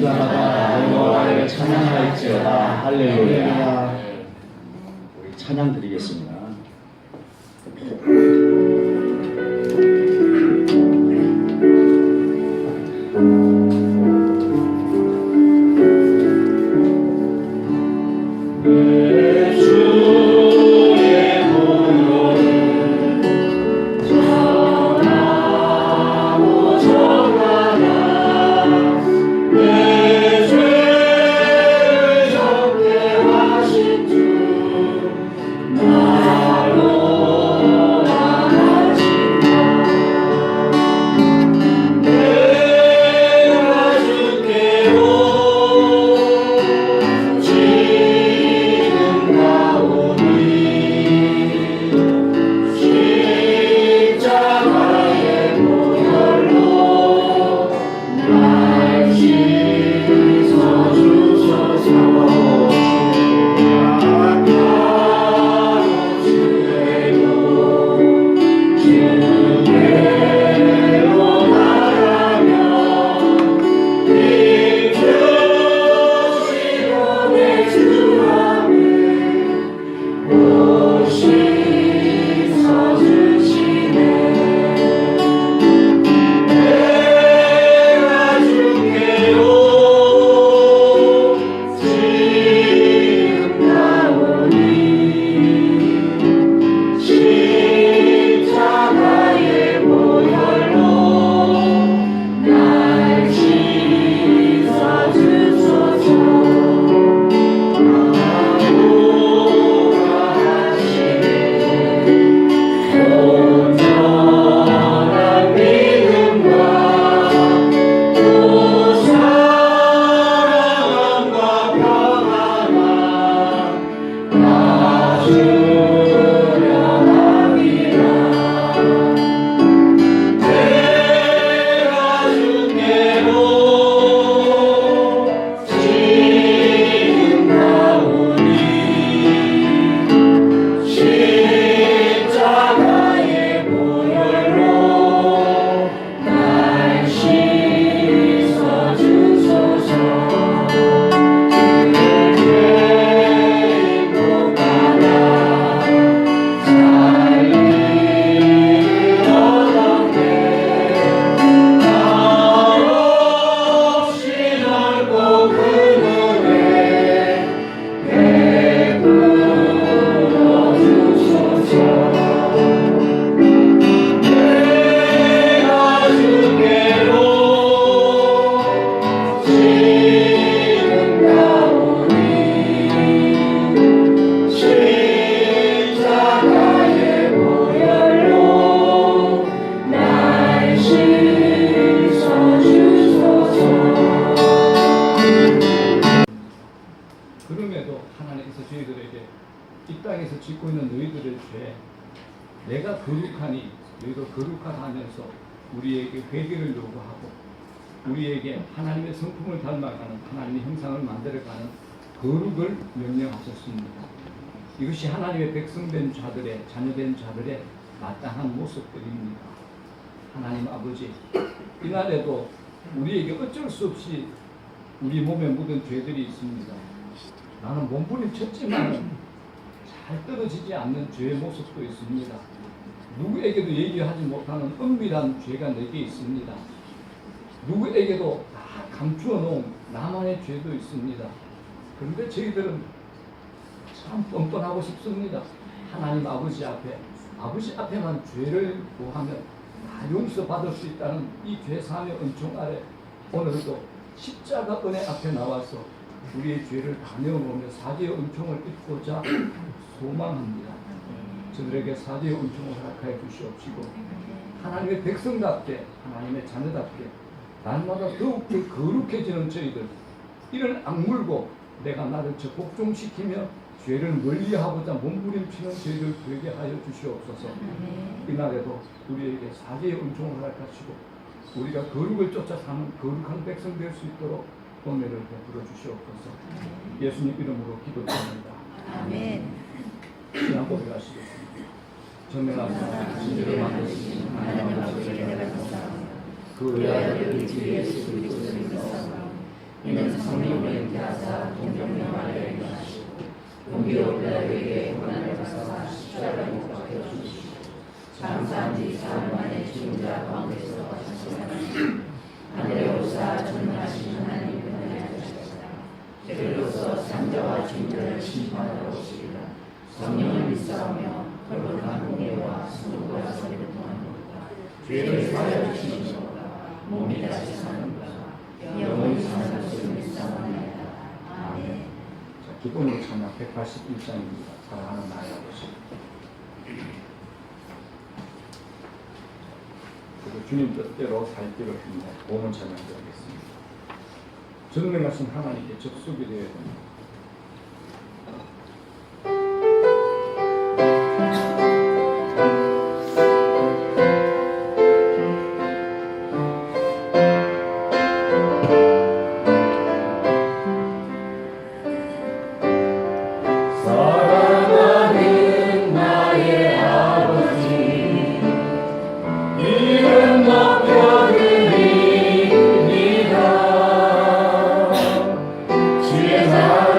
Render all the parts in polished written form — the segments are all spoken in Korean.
여호와를 찬양할지어다. 할렐루야. 우리 찬양 드리겠습니다. 짓고 있는 너희들의 죄, 내가 거룩하니 너희도 거룩하다 하면서 우리에게 회개를 요구하고 우리에게 하나님의 성품을 닮아가는 하나님의 형상을 만들어가는 거룩을 명령하셨습니다. 이것이 하나님의 백성된 자들의 자녀된 자들의 마땅한 모습들입니다. 하나님 아버지, 이날에도 우리에게 어쩔 수 없이 우리 몸에 묻은 죄들이 있습니다. 나는 몸부림쳤지만 잘 떨어지지 않는 죄의 모습도 있습니다. 누구에게도 얘기하지 못하는 은밀한 죄가 내게 있습니다. 누구에게도 다 감추어 놓은 나만의 죄도 있습니다. 그런데 저희들은 참 뻔뻔하고 싶습니다. 하나님 아버지 앞에만 죄를 구하면 다 용서받을 수 있다는 이 죄사함의 은총 아래 오늘도 십자가 은혜 앞에 나와서 우리의 죄를 다 내어놓으며 사죄의 은총을 입고자 소망합니다. 저들에게 사죄의 은총을 허락하여 주시옵시고 하나님의 백성답게 하나님의 자녀답게 날마다 더욱더 거룩해지는 저희들, 이를 악물고 내가 나를 저 복종시키며 죄를 멀리하고자 몸부림치는 저희들 되게 하여 주시옵소서. 이날에도 우리에게 사죄의 은총을 허락하시고 우리가 거룩을 쫓아 사는 거룩한 백성 될 수 있도록 은혜를 베풀어 주시옵소서. 예수님 이름으로 기도드립니다. 아멘. 신앙 고백하시겠습니다. 전면하사 진리로 만드신 하나님 아버지께 내가 감사합니다. 그 외아들 우리 주 예수 그리스도를 믿사오나 이는 우리에게 고난을 받아서 십자가를 못 박혀 주시고 장사한 지 사흘 만에 죽은 자 가운데서 하시나니 하늘에오사 전능하신 하나님 은혜를 주시다. 그리로서 산자와 죄인들을 심판하러 오시리라. 성령을 믿사오며 거룩한 공예와 순국과 소리를 통하노라. 죄를 사하여 주시니까 몸이 다시 사는가 영원히 사는 것을 믿사오나이다. 아멘. 자, 기본으로 찬양 181장입니다. 사랑하는 나의 아버지. 그리고 주님 뜻대로 살기를 힘내 몸을 찬양드리겠습니다. 전능하신 하나님께 접속이 되어야 됩니다. 사랑하는 나의 아버지 이름 높여드립니다. 주의 사랑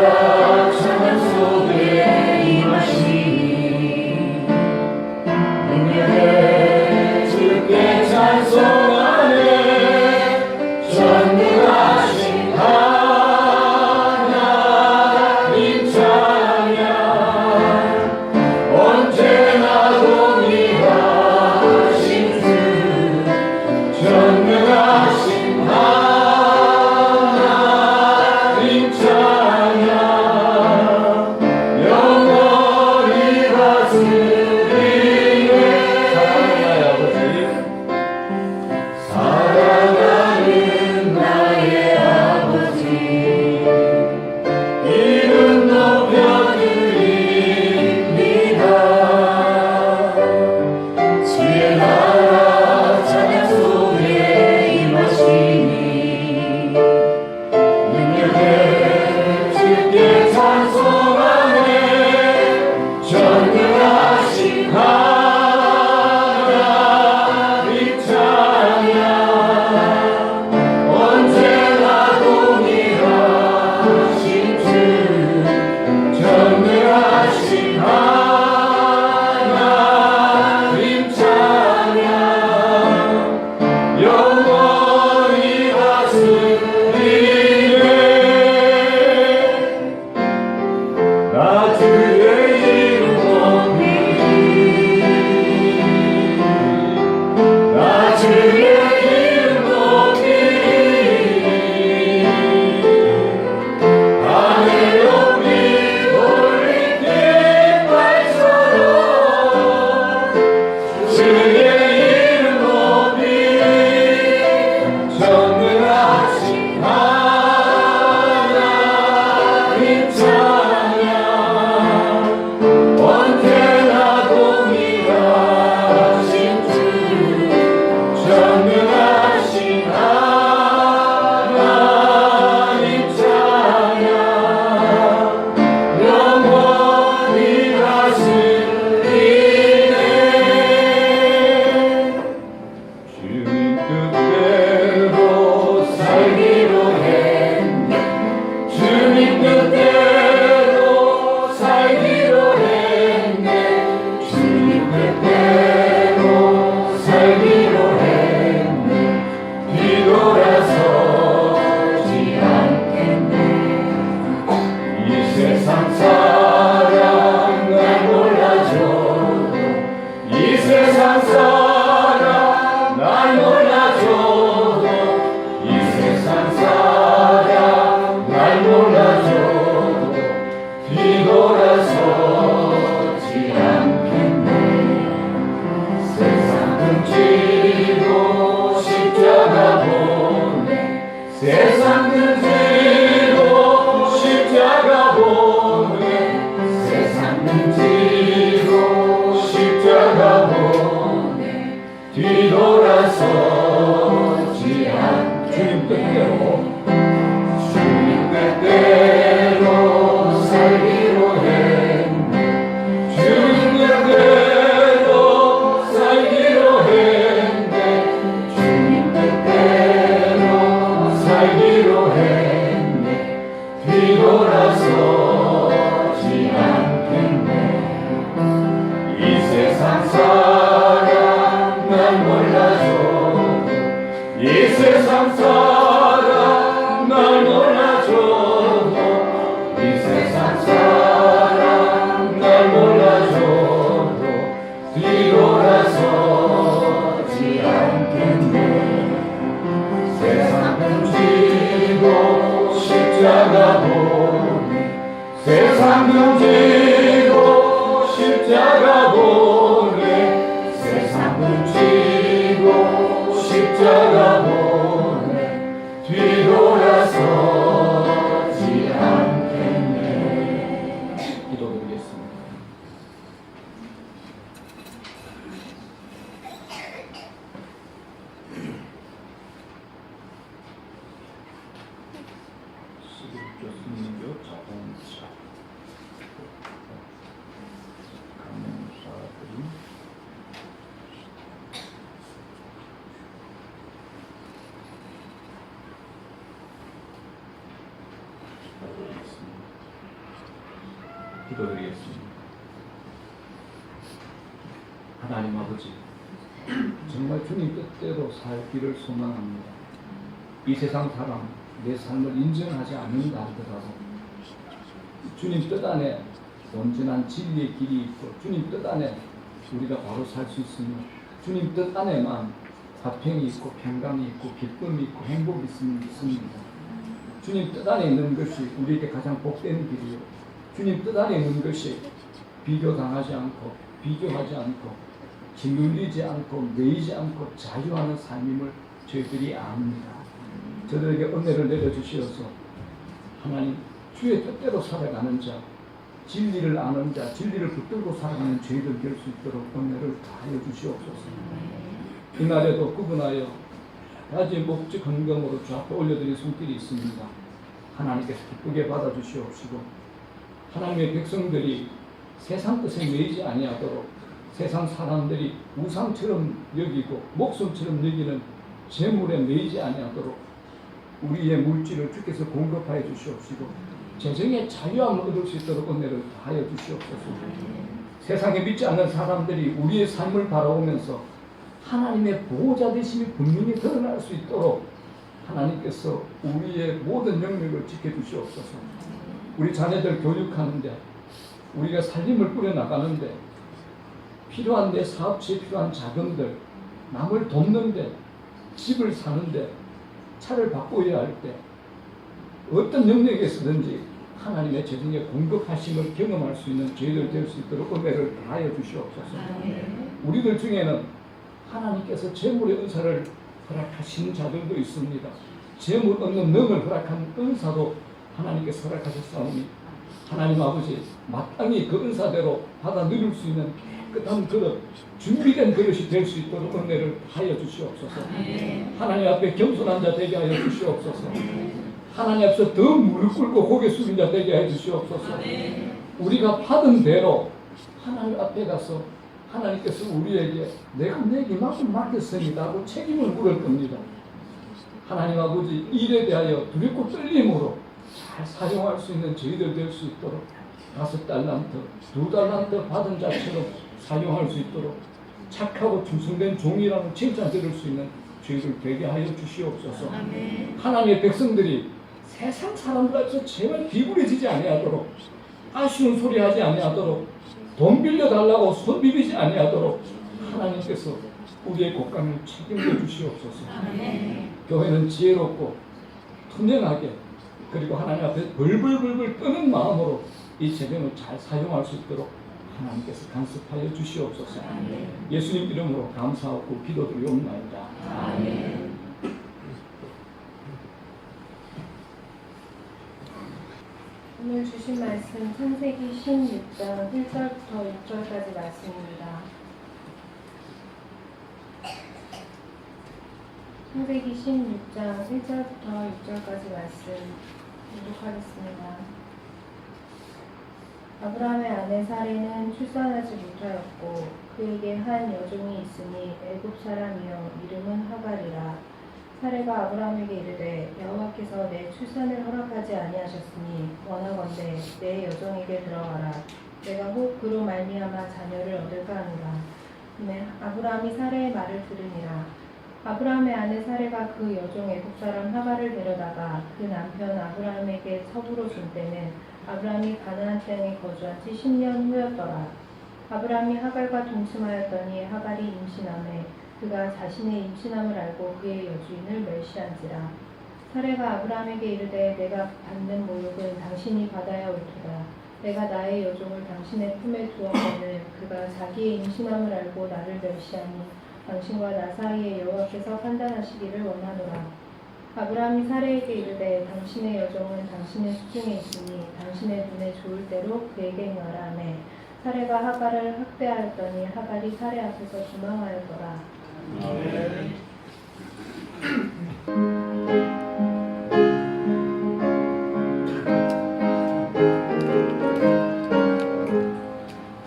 십자가 보내 세상 등지고 십자가 보내 세상 등지고 십자가 보내 뒤돌아서지 않겠네. 기도드리겠습니다. 교수님교 자동차 간호사들이 기도드리겠습니다. 하나님 아버지, 정말 주님 뜻대로 살기를 소망합니다. 이 세상 사람 내 삶을 인정하지 않는다 하더라도 주님 뜻 안에 온전한 진리의 길이 있고 주님 뜻 안에 우리가 바로 살 수 있으며 주님 뜻 안에만 화평이 있고 평강이 있고 기쁨이 있고 행복이 있습니다. 주님 뜻 안에 있는 것이 우리에게 가장 복된 길이요, 주님 뜻 안에 있는 것이 비교당하지 않고 비교하지 않고 짓눌리지 않고 매이지 않고 자유하는 삶임을 저희들이 압니다. 저들에게 은혜를 내려주시어서 하나님 주의 뜻대로 살아가는 자, 진리를 아는 자, 진리를 붙들고 살아가는 저희들 될 수 있도록 은혜를 다하여 주시옵소서. 이날에도 구분하여 가지 목적 헌금으로 주 앞에 올려드린 손길이 있습니다. 하나님께서 기쁘게 받아주시옵시고 하나님의 백성들이 세상 뜻에 매이지 아니하도록 세상 사람들이 우상처럼 여기고 목숨처럼 여기는 재물에 매이지 아니하도록 우리의 물질을 주께서 공급하여 주시옵시고 재정의 자유함을 얻을 수 있도록 은혜를 다하여 주시옵소서. 세상에 믿지 않는 사람들이 우리의 삶을 바라보면서 하나님의 보호자 되심이 분명히 드러날 수 있도록 하나님께서 우리의 모든 영역을 지켜주시옵소서. 우리 자녀들 교육하는데 우리가 살림을 꾸려나가는데 필요한 내 사업체에 필요한 자금들, 남을 돕는데 집을 사는데 차를 바꿔야 할 때 어떤 영역에서든지 하나님의 재정의 공급하심을 경험할 수 있는 저희들 될 수 있도록 은혜를 다하여 주시옵소서. 우리들 중에는 하나님께서 재물의 은사를 허락하신 자들도 있습니다. 재물 얻는 능을 허락한 은사도 하나님께서 허락하셨사오니 하나님 아버지 마땅히 그 은사대로 받아 누릴 수 있는 깨끗한 그릇, 준비된 그릇이 될 수 있도록 은혜를 하여 주시옵소서. 하나님 앞에 겸손한 자 되게 하여 주시옵소서. 하나님 앞에서 더 무릎 꿇고 고개 숙인 자 되게 하여 주시옵소서. 우리가 받은 대로 하나님 앞에 가서 하나님께서 우리에게 내가 내게 이만큼 맡겼습니다 하고 책임을 물을 겁니다. 하나님 아버지 일에 대하여 두렵고 떨림으로 잘 사용할 수 있는 저희들 될 수 있도록 5달란트, 2달란트 받은 자처럼 사용할 수 있도록 착하고 충성된 종이라는 칭찬 들을 수 있는 저희들 되게 하여 주시옵소서. 하나님의 백성들이 세상 사람들 앞에서 제발 비굴해지지 아니하도록 아쉬운 소리 하지 아니하도록 돈 빌려달라고 손 비비지 아니하도록 하나님께서 우리의 곡간을 책임져 주시옵소서. 교회는 지혜롭고 투명하게 그리고 하나님 앞에 벌벌벌벌 뜨는 마음으로 이 재정을 잘 사용할 수 있도록 하나님께서 간섭하여 주시옵소서. 예수님 이름으로 감사하고 기도드리옵나이다. 아멘. 오늘 주신 말씀 창세기 16장 1절부터 6절까지 말씀입니다. 창세기 16장 1절부터 6절까지 말씀 읽도록하겠습니다. 아브라함의 아내 사레는 출산하지 못하였고 그에게 한 여종이 있으니 애굽 사람이요 이름은 하갈이라. 사레가 아브라함에게 이르되 여호와께서 내 출산을 허락하지 아니하셨으니 원하건대 내 여종에게 들어가라. 내가 혹 그로 말미암아 자녀를 얻을까 하노라. 이에 아브라함이 사레의 말을 들으니라. 아브라함의 아내 사레가 그 여종 애굽 사람 하갈을 데려다가 그 남편 아브라함에게 첩으로 준 때는 아브라함이 가나안 땅에 거주한 지 10년 후였더라. 아브라함이 하갈과 동침하였더니 하갈이 임신하매 그가 자신의 임신함을 알고 그의 여주인을 멸시한지라. 사례가 아브라함에게 이르되 내가 받는 모욕은 당신이 받아야 옳도다. 내가 나의 여종을 당신의 품에 두었거늘 그가 자기의 임신함을 알고 나를 멸시하니 당신과 나 사이에 여호와께서 판단하시기를 원하노라. 아브라함이 사례에게 이르되 당신의 여종은 당신의 수중에 있으니 당신의 눈에 좋을 대로 그에게 행하라 하매 사례가 하갈을 학대하였더니 하갈이 사례 앞에서 도망하였더라.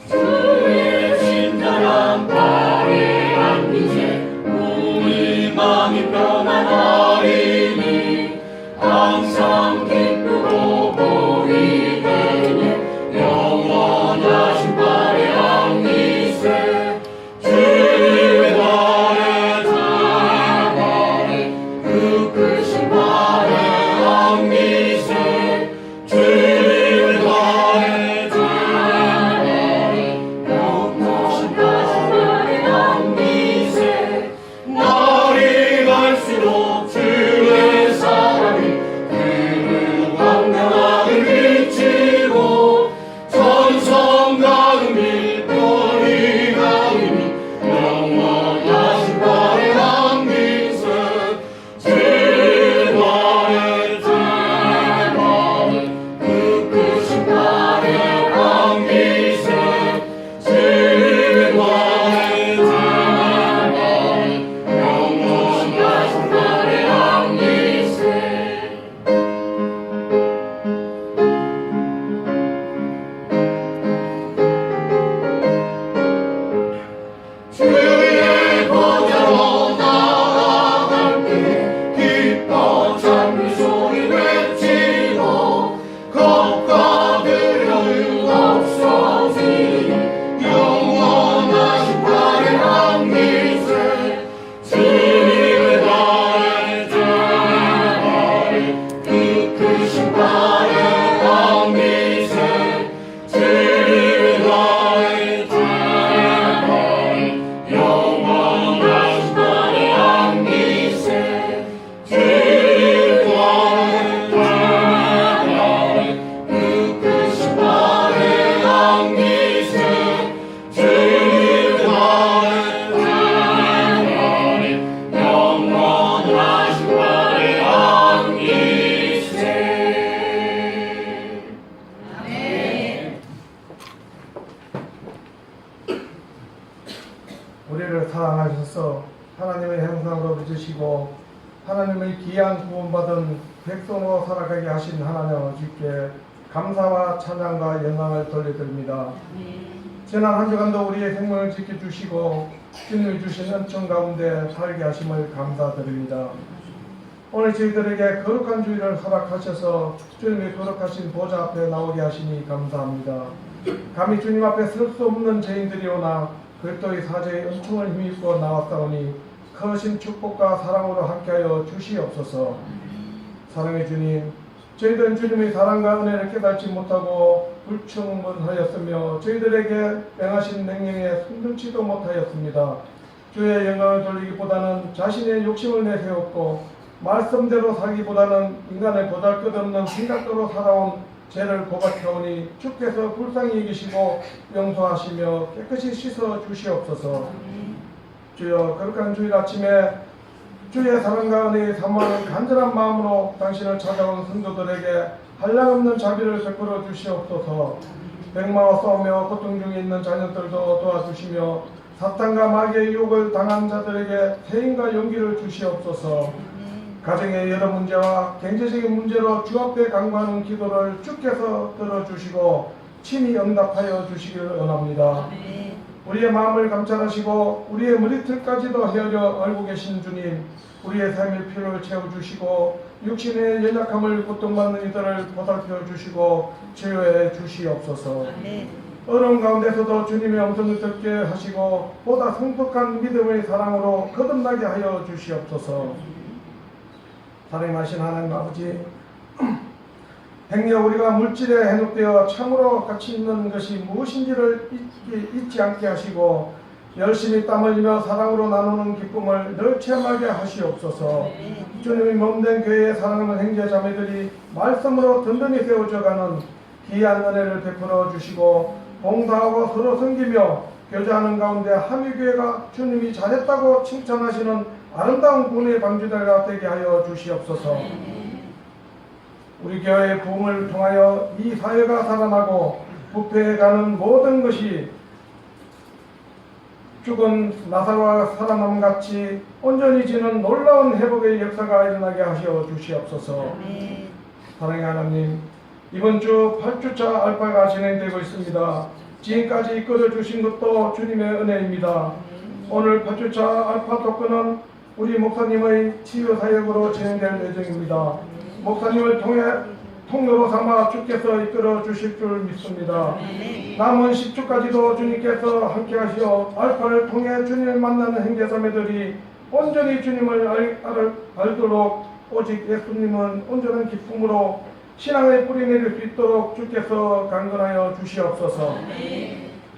주의 친절한 발에 안기세 우리 마음이 편안하리니 항상 기쁘고 복이 되니 영원하신 발에 안기세 주의 발에 발에 그 크신 발에 안기세 주의 발에 날이 갈수록 주의 사랑이 그 광명하게 비치고 천성과 은밀 별이 가리니 영원하신 발에 안기세 주의 발에 그 크신 발에 안기세 주의 발에 영원하신 발에 안기세 주의 보좌로 나아갈 때 기뻐 찬미 소리 외치고 겁과 두려움 없어지니 영원하신 발에 안기세 주의 발에 그 크신 발에 안기세 주의 발에 영원하신 발에 안기세 주의 발에 그 크신 발에 안기세 주의 발에 영원하신 발에 안기세. 우리를 사랑하셔서 하나님의 형상으로 빚으시고 하나님의 귀한 구원받은 백성으로 살아가게 하신 하나님 아버지께 감사와 찬양과 영광을 돌려드립니다. 지난 한 주간도 우리의 생명을 지켜주시고 주님이 주신 은총 가운데 살게 하심을 감사드립니다. 오늘 저희들에게 거룩한 주일을 허락하셔서 주님의 거룩하신 보좌 앞에 나오게 하시니 감사합니다. 감히 주님 앞에 설 수 없는 죄인들이오나 그리스도의 사죄의 은총을 힘입고 나왔사오니 크신 축복과 사랑으로 함께하여 주시옵소서. 사랑의 주님, 저희들은 주님의 사랑과 은혜를 깨닫지 못하고 불충분하였으며 저희들에게 명하신 명령에 순종치도 못하였습니다. 주의 영광을 돌리기보다는 자신의 욕심을 내세웠고 말씀대로 살기보다는 인간의 보잘것없는 생각대로 살아온 죄를 고백하오니 주께서 불쌍히 여기시고 용서하시며 깨끗이 씻어 주시옵소서. 주여, 거룩한 주일 아침에 주의 사랑과 은혜의 사모하는 간절한 마음으로 당신을 찾아온 성도들에게 한량없는 자비를 베풀어 주시옵소서. 백마와 싸우며 고통 중에 있는 자녀들도 도와주시며 사탄과 마귀의 유혹을 당한 자들에게 태인과 용기를 주시옵소서. 가정의 여러 문제와 경제적인 문제로 주 앞에 간구하는 기도를 주께서 들어주시고 친히 응답하여 주시기를 원합니다. 우리의 마음을 감찰하시고 우리의 머리털까지도 헤어려 알고 계신 주님, 우리의 삶의 필요를 채워주시고 육신의 연약함을 고통받는 이들을 보살펴 주시고 치유해 주시옵소서. 어려운 가운데서도 주님의 음성을 듣게 하시고 보다 성숙한 믿음의 사랑으로 거듭나게 하여 주시옵소서. 사랑하신 하나님 아버지, 행여 우리가 물질에 해독되어 참으로 가치 있는 것이 무엇인지를 잊지 않게 하시고 열심히 땀 흘리며 사랑으로 나누는 기쁨을 늘 체험하게 하시옵소서. 주님이 몸된 교회에 사랑하는 형제 자매들이 말씀으로 든든히 세워져가는 귀한 은혜를 베풀어 주시고 봉사하고 서로 섬기며 교제하는 가운데 함유교회가 주님이 잘했다고 칭찬하시는 아름다운 군의 방주대가 되게 하여 주시옵소서. 우리 교회의 부흥을 통하여 이 사회가 살아나고 부패해가는 모든 것이 죽은 나사로와 살아남같이 온전히 지는 놀라운 회복의 역사가 일어나게 하시어 주시옵소서. 사랑의 하나님, 이번 주 8주차 알파가 진행되고 있습니다. 지금까지 이끌어 주신 것도 주님의 은혜입니다. 오늘 8주차 알파 토크는 우리 목사님의 치유 사역으로 진행될 예정입니다. 목사님을 통해 통로로 삼아 주께서 이끌어 주실 줄 믿습니다. 남은 10주까지도 주님께서 함께 하시어 알파를 통해 주님을 만나는 형제자매들이 온전히 주님을 알도록 오직 예수님은 온전한 기쁨으로 신앙의 뿌리 내릴 수 있도록 주께서 강건하여 주시옵소서.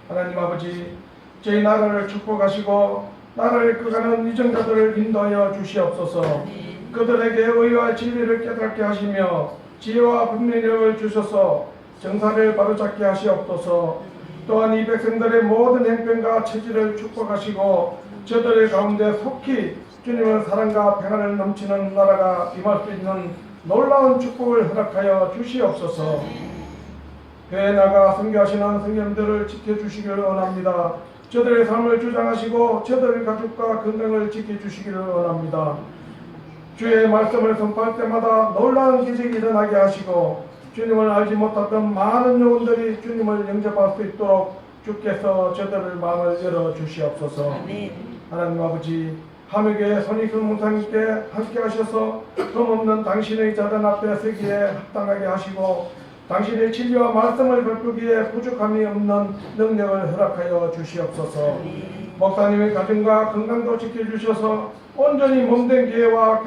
하나님 아버지, 저희 나라를 축복하시고 나라를 이끌어가는 위정자들을 인도하여 주시옵소서. 그들에게 의와 진리를 깨닫게 하시며 지혜와 분별력을 주셔서 정사를 바로잡게 하시옵소서. 또한 이 백성들의 모든 행편과 체질을 축복하시고 저들의 가운데 속히 주님의 사랑과 평안을 넘치는 나라가 임할 수 있는 놀라운 축복을 허락하여 주시옵소서. 교회에 나가 선교하시는 성령들을 지켜주시기를 원합니다. 저들의 삶을 주장하시고 저들의 가족과 건강을 지켜주시기를 원합니다. 주의 말씀을 선포할 때마다 놀라운 기적이 일어나게 하시고 주님을 알지 못했던 많은 영혼들이 주님을 영접할 수 있도록 주께서 저들의 마음을 열어주시옵소서. 하나님 아버지, 함유교회 손익순 목사님께 함께 하셔서 흠없는 당신의 자단 앞에 서기에 합당하게 하시고 당신의 진리와 말씀을 베푸기에 부족함이 없는 능력을 허락하여 주시옵소서. 목사님의 가정과 건강도 지켜주셔서 온전히 몸된 교회와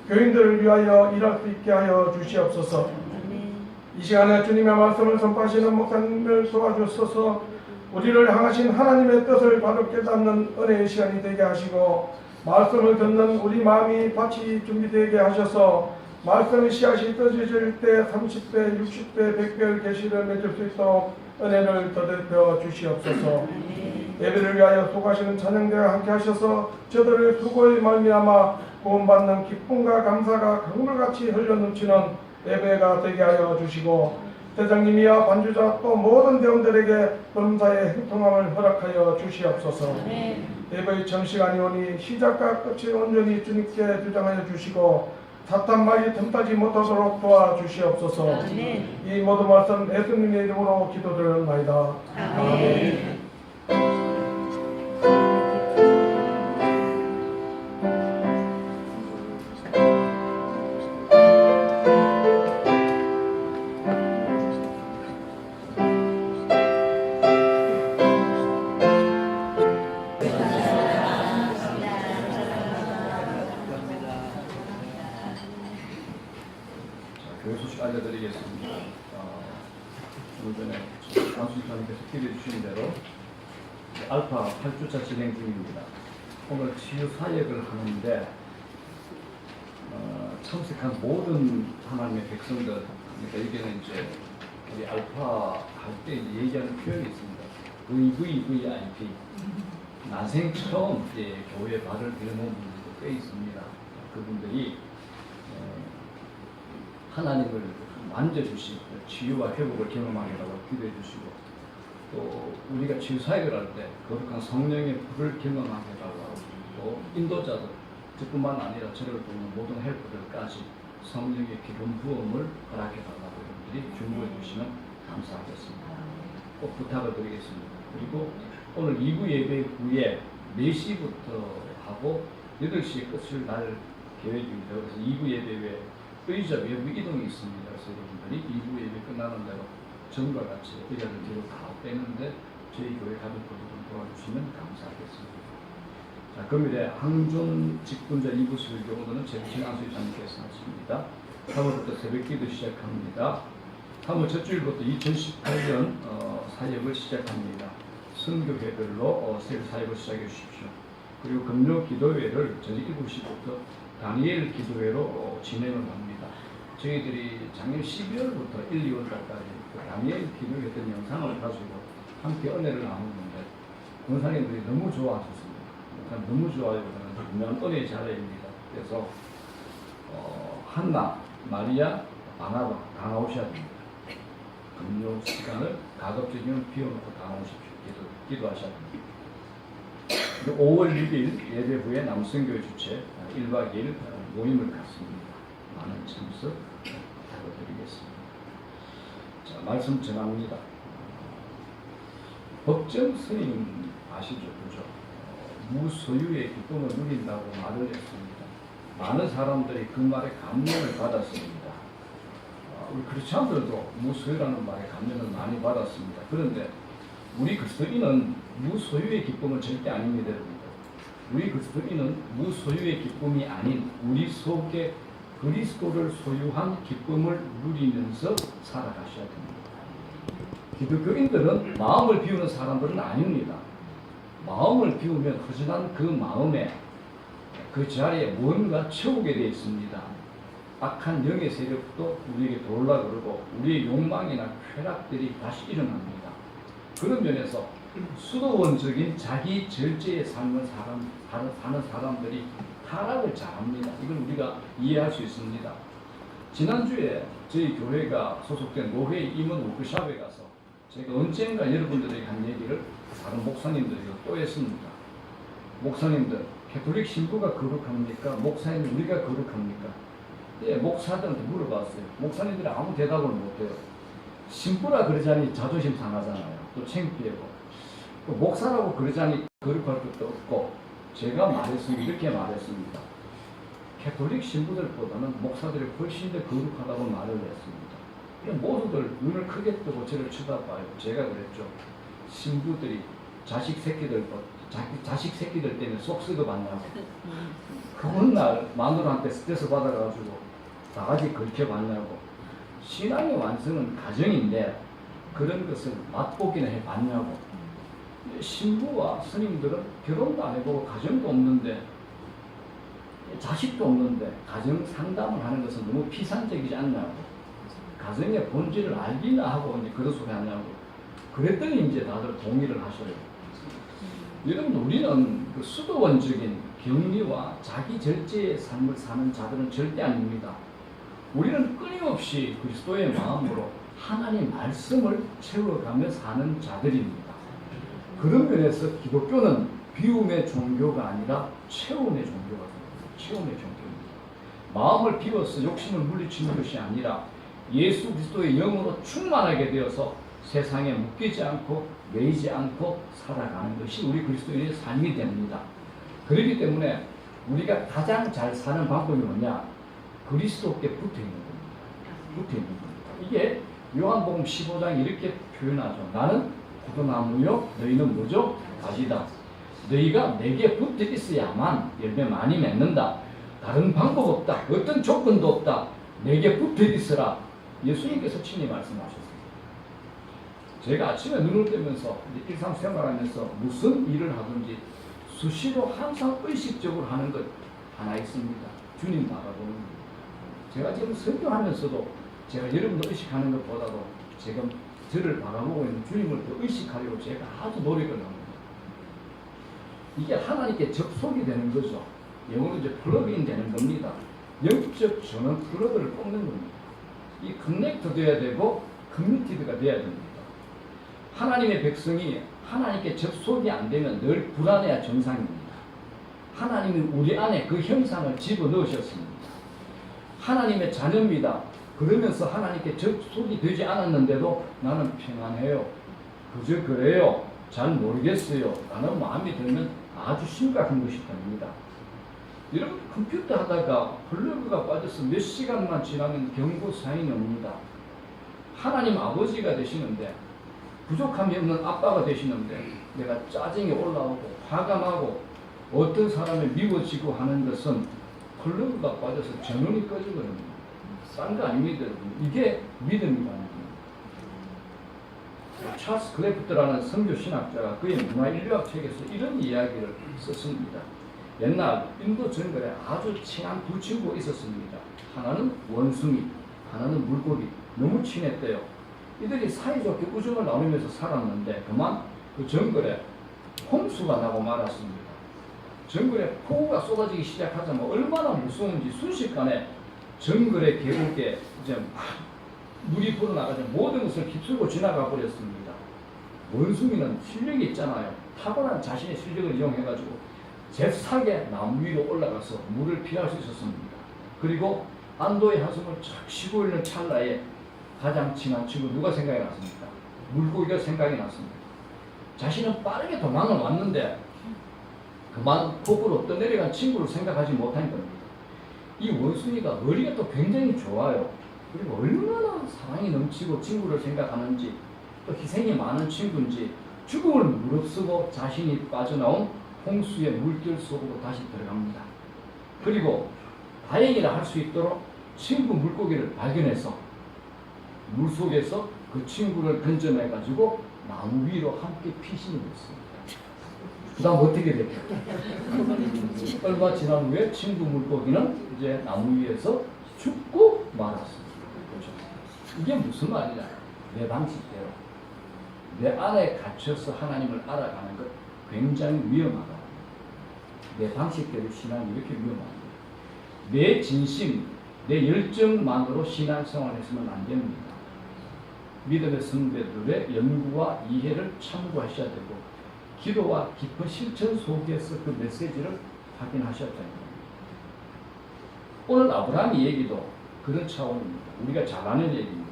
교인들을 위하여 일할 수 있게 하여 주시옵소서. 이 시간에 주님의 말씀을 선포하시는 목사님을 도와주셔서 우리를 향하신 하나님의 뜻을 바로 깨닫는 은혜의 시간이 되게 하시고 말씀을 듣는 우리 마음이 밭이 준비되게 하셔서 말씀의 씨앗이 떠질 때 30배, 60배, 100배의 계시를 맺을 수 있도록 은혜를 더듬어 주시옵소서. 예배를 위하여 수고하시는 찬양대와 함께 하셔서 저들의 수고의 말미암아 구원받는 기쁨과 감사가 강물같이 흘러넘치는 예배가 되게 하여 주시고 대장님이야 반주자 또 모든 대원들에게 범사의 형통함을 허락하여 주시옵소서. 예배의 정시간이 오니 시작과 끝이 온전히 주님께 주장하여 주시고 사탄 말이 틈타지 못하도록 도와주시옵소서. 이 모든 말씀 예수님의 이름으로 기도드렸나이다. 아멘. 교회 소식 알려드리겠습니다. 오늘 전에 강수님께서 기대해 주신 대로 알파 8주차 진행 중입니다. 오늘 치유 사역을 하는데 참석한 모든 하나님의 백성들, 그러니까 여기는 이제 우리 알파 할 때 얘기하는 표현이 있습니다. VVVIP 난생 처음 교회에 발을 들여놓은 분들도 꽤 있습니다. 그분들이 하나님을 만져주시고 치유와 회복을 경험하게라고 기도해 주시고 또 우리가 치유 사역을 할 때 거룩한 성령의 불을 경험하게 해달라고 또 인도자들 저뿐만 아니라 저를 돕는 모든 헬퍼들까지 성령의 기름 부음을 허락해 달라고 여러분들이 중보해 주시면 감사하겠습니다. 꼭 부탁을 드리겠습니다. 그리고 오늘 2부 예배 후에 4시부터 하고 8시에 끝을 날 계획입니다. 그래서 2부 예배 후에 의자 외부 이동이 있습니다. 그래서 여러분들이 2부 예배 끝나는 대로 전과 같이 의자를 뒤로 다 빼는데 저희 교회 가족들도 좀 도와주시면 감사하겠습니다. 자, 금일에 항존 직분자 2부 설교 오늘은 최신앙 수의사님께서 하십니다. 3월부터 새벽 기도 시작합니다. 3월 첫 주일부터 2018년 사역을 시작합니다. 선교회별로 셀 사역을 시작해 주십시오. 그리고 금요 기도회를 저녁 7시부터 다니엘 기도회로 진행을 합니다. 저희들이 작년 12월부터 1, 2월까지 그 다니엘 기도했던 영상을 가지고 함께 은혜를 나누는데 권사님들이 너무 좋아하셨습니다. 너무 좋아요. 분명 은혜의 자리입니다. 그래서 한나, 마리아, 바나바 다 나오셔야 됩니다. 금요 시간을 가급적이면 비워놓고 다 나오십시오. 기도하셔야 됩니다. 5월 6일 예배 후에 남성교회 주최 1박 2일 모임을 갖습니다. 많은 참석 부탁드리겠습니다. 자, 말씀 전합니다. 법정 스님 아시죠? 그죠? 무소유의 기쁨을 누린다고 말을 했습니다. 많은 사람들이 그 말에 감명을 받았습니다. 우리 크리스찬들도 무소유라는 말에 감명을 많이 받았습니다. 그런데 우리 그리스도인은 무소유의 기쁨은 절대 아닙니다. 우리 그리스도인은 무소유의 기쁨이 아닌 우리 속에 그리스도를 소유한 기쁨을 누리면서 살아가셔야 됩니다. 기독교인들은 마음을 비우는 사람들은 아닙니다. 마음을 비우면 허전한 그 마음에 그 자리에 뭔가 채우게 되어 있습니다. 악한 영의 세력도 우리에게 들어오려 그러고 우리의 욕망이나 쾌락들이 다시 일어납니다. 그런 면에서 수도원적인 자기 절제의 삶을 사는 사람들이 타락을 잘합니다. 이걸 우리가 이해할 수 있습니다. 지난주에 저희 교회가 소속된 노회 임원 워크숍에 가서 제가 언젠가 여러분들에게 한 얘기를 다른 목사님들이 또 했습니다. 목사님들, 가톨릭 신부가 거룩합니까? 목사님 우리가 거룩합니까? 예, 목사들한테 물어봤어요. 목사님들이 아무 대답을 못해요. 신부라 그러자니 자존심 상하잖아요. 또 창피하고. 또 목사라고 그러자니 거룩할 것도 없고, 제가 말했습니다. 이렇게 말했습니다. 가톨릭 신부들보다는 목사들이 훨씬 더 거룩하다고 말을 했습니다. 모두들 눈을 크게 뜨고 저를 쳐다봐요. 제가 그랬죠. 신부들이 자식 새끼들 때문에 속 썩어 봤냐고. 그 어느 날 마누라한테 스트레스 받아가지고 다 같이 그렇게 봤냐고. 신앙의 완성은 가정인데 그런 것을 맛보기는 해봤냐고. 신부와 스님들은 결혼도 안 해보고 가정도 없는데 자식도 없는데 가정 상담을 하는 것은 너무 피상적이지 않냐고. 가정의 본질을 알기나 하고 이제 그런 소리 하냐고. 그랬더니 이제 다들 동의를 하셔요. 여러분, 우리는 그 수도원적인 격리와 자기 절제의 삶을 사는 자들은 절대 아닙니다. 우리는 끊임없이 그리스도의 마음으로 하나님 말씀을 채워가며 사는 자들입니다. 그런 면에서 기독교는 비움의 종교가 아니라 채움의 종교가 됩니다. 채움의 종교입니다. 마음을 비워서 욕심을 물리치는 것이 아니라 예수 그리스도의 영으로 충만하게 되어서 세상에 묶이지 않고 매이지 않고 살아가는 것이 우리 그리스도인의 삶이 됩니다. 그렇기 때문에 우리가 가장 잘 사는 방법이 뭐냐? 그리스도께 붙어 있는 겁니다. 붙어 있는 겁니다. 이게 요한복음 15장 이렇게 표현하죠. 나는 포도나무요, 너희는 뭐죠? 가지다. 너희가 내게 붙어 있어야만 열매 많이 맺는다. 다른 방법 없다. 어떤 조건도 없다. 내게 붙어 있으라. 예수님께서 친히 말씀하셨습니다. 제가 아침에 눈을 뜨면서 일상생활하면서 무슨 일을 하든지 수시로 항상 의식적으로 하는 것 하나 있습니다. 주님 바라보는 것. 제가 지금 설교하면서도 제가 여러분들 의식하는 것보다도 지금 저를 바라보고 있는 주님을 더 의식하려고 제가 아주 노력을 합니다. 이게 하나님께 접속이 되는 거죠. 영어로 이제 플러그인 되는 겁니다. 영적 전원 플러그를 꽂는 겁니다. 이 커넥트 돼야 되고 커뮤니티드가 돼야 됩니다. 하나님의 백성이 하나님께 접속이 안 되면 늘 불안해야 정상입니다. 하나님은 우리 안에 그 형상을 집어넣으셨습니다. 하나님의 자녀입니다. 그러면서 하나님께 접속이 되지 않았는데도 나는 평안해요. 그저 그래요. 잘 모르겠어요. 라는 마음이 들면 아주 심각한 것이 됩니다. 여러분, 컴퓨터 하다가 플러그가 빠져서 몇 시간만 지나면 경고 사인이 옵니다. 하나님 아버지가 되시는데 부족함이 없는 아빠가 되시는데 내가 짜증이 올라오고 화가 나고 어떤 사람이 미워지고 하는 것은 플러그가 빠져서 전원이 꺼지거든요. 딴 거 아닙니다. 이게 믿음이라는 겁니다. 찰스 클래프트라는 선교 신학자가 그의 문화인류학 책에서 이런 이야기를 썼습니다. 옛날 인도 정글에 아주 친한 두 친구가 있었습니다. 하나는 원숭이, 하나는 물고기. 너무 친했대요. 이들이 사이좋게 우정을 나누면서 살았는데 그만 그 정글에 홍수가 나고 말았습니다. 정글에 폭우가 쏟아지기 시작하자면 얼마나 무서운지 순식간에 정글의 계곡에 이제 막 물이 불어나가서 모든 것을 휩쓸고 지나가 버렸습니다. 원숭이는 실력이 있잖아요. 타고난 자신의 실력을 이용해가지고 잽싸게 나무 위로 올라가서 물을 피할 수 있었습니다. 그리고 안도의 한숨을 착 쉬고 있는 찰나에 가장 친한 친구 누가 생각이 났습니까? 물고기가 생각이 났습니다. 자신은 빠르게 도망을 왔는데 그만 폭우로 떠내려간 친구를 생각하지 못한 겁니다. 이 원숭이가 머리가 또 굉장히 좋아요. 그리고 얼마나 사랑이 넘치고 친구를 생각하는지 또 희생이 많은 친구인지 죽음을 무릅쓰고 자신이 빠져나온 홍수의 물결 속으로 다시 들어갑니다. 그리고 다행이라 할 수 있도록 친구 물고기를 발견해서 물속에서 그 친구를 건져내가지고 나무 위로 함께 피신을 했습니다. 그 다음 어떻게 될까요? 얼마 지난 후에 친구 물고기는 이제 나무 위에서 죽고 말았습니다. 그렇죠? 이게 무슨 말이냐? 내 방식대로 내 안에 갇혀서 하나님을 알아가는 것 굉장히 위험하다. 내 방식대로 신앙이 이렇게 위험합니다. 내 진심, 내 열정만으로 신앙생활을 했으면 안 됩니다. 믿음의 선배들의 연구와 이해를 참고하셔야 되고 기도와 깊은 실천 속에서 그 메시지를 확인하셔야 됩니다. 오늘 아브라함의 얘기도 그런 차원입니다. 우리가 잘 아는 얘기입니다.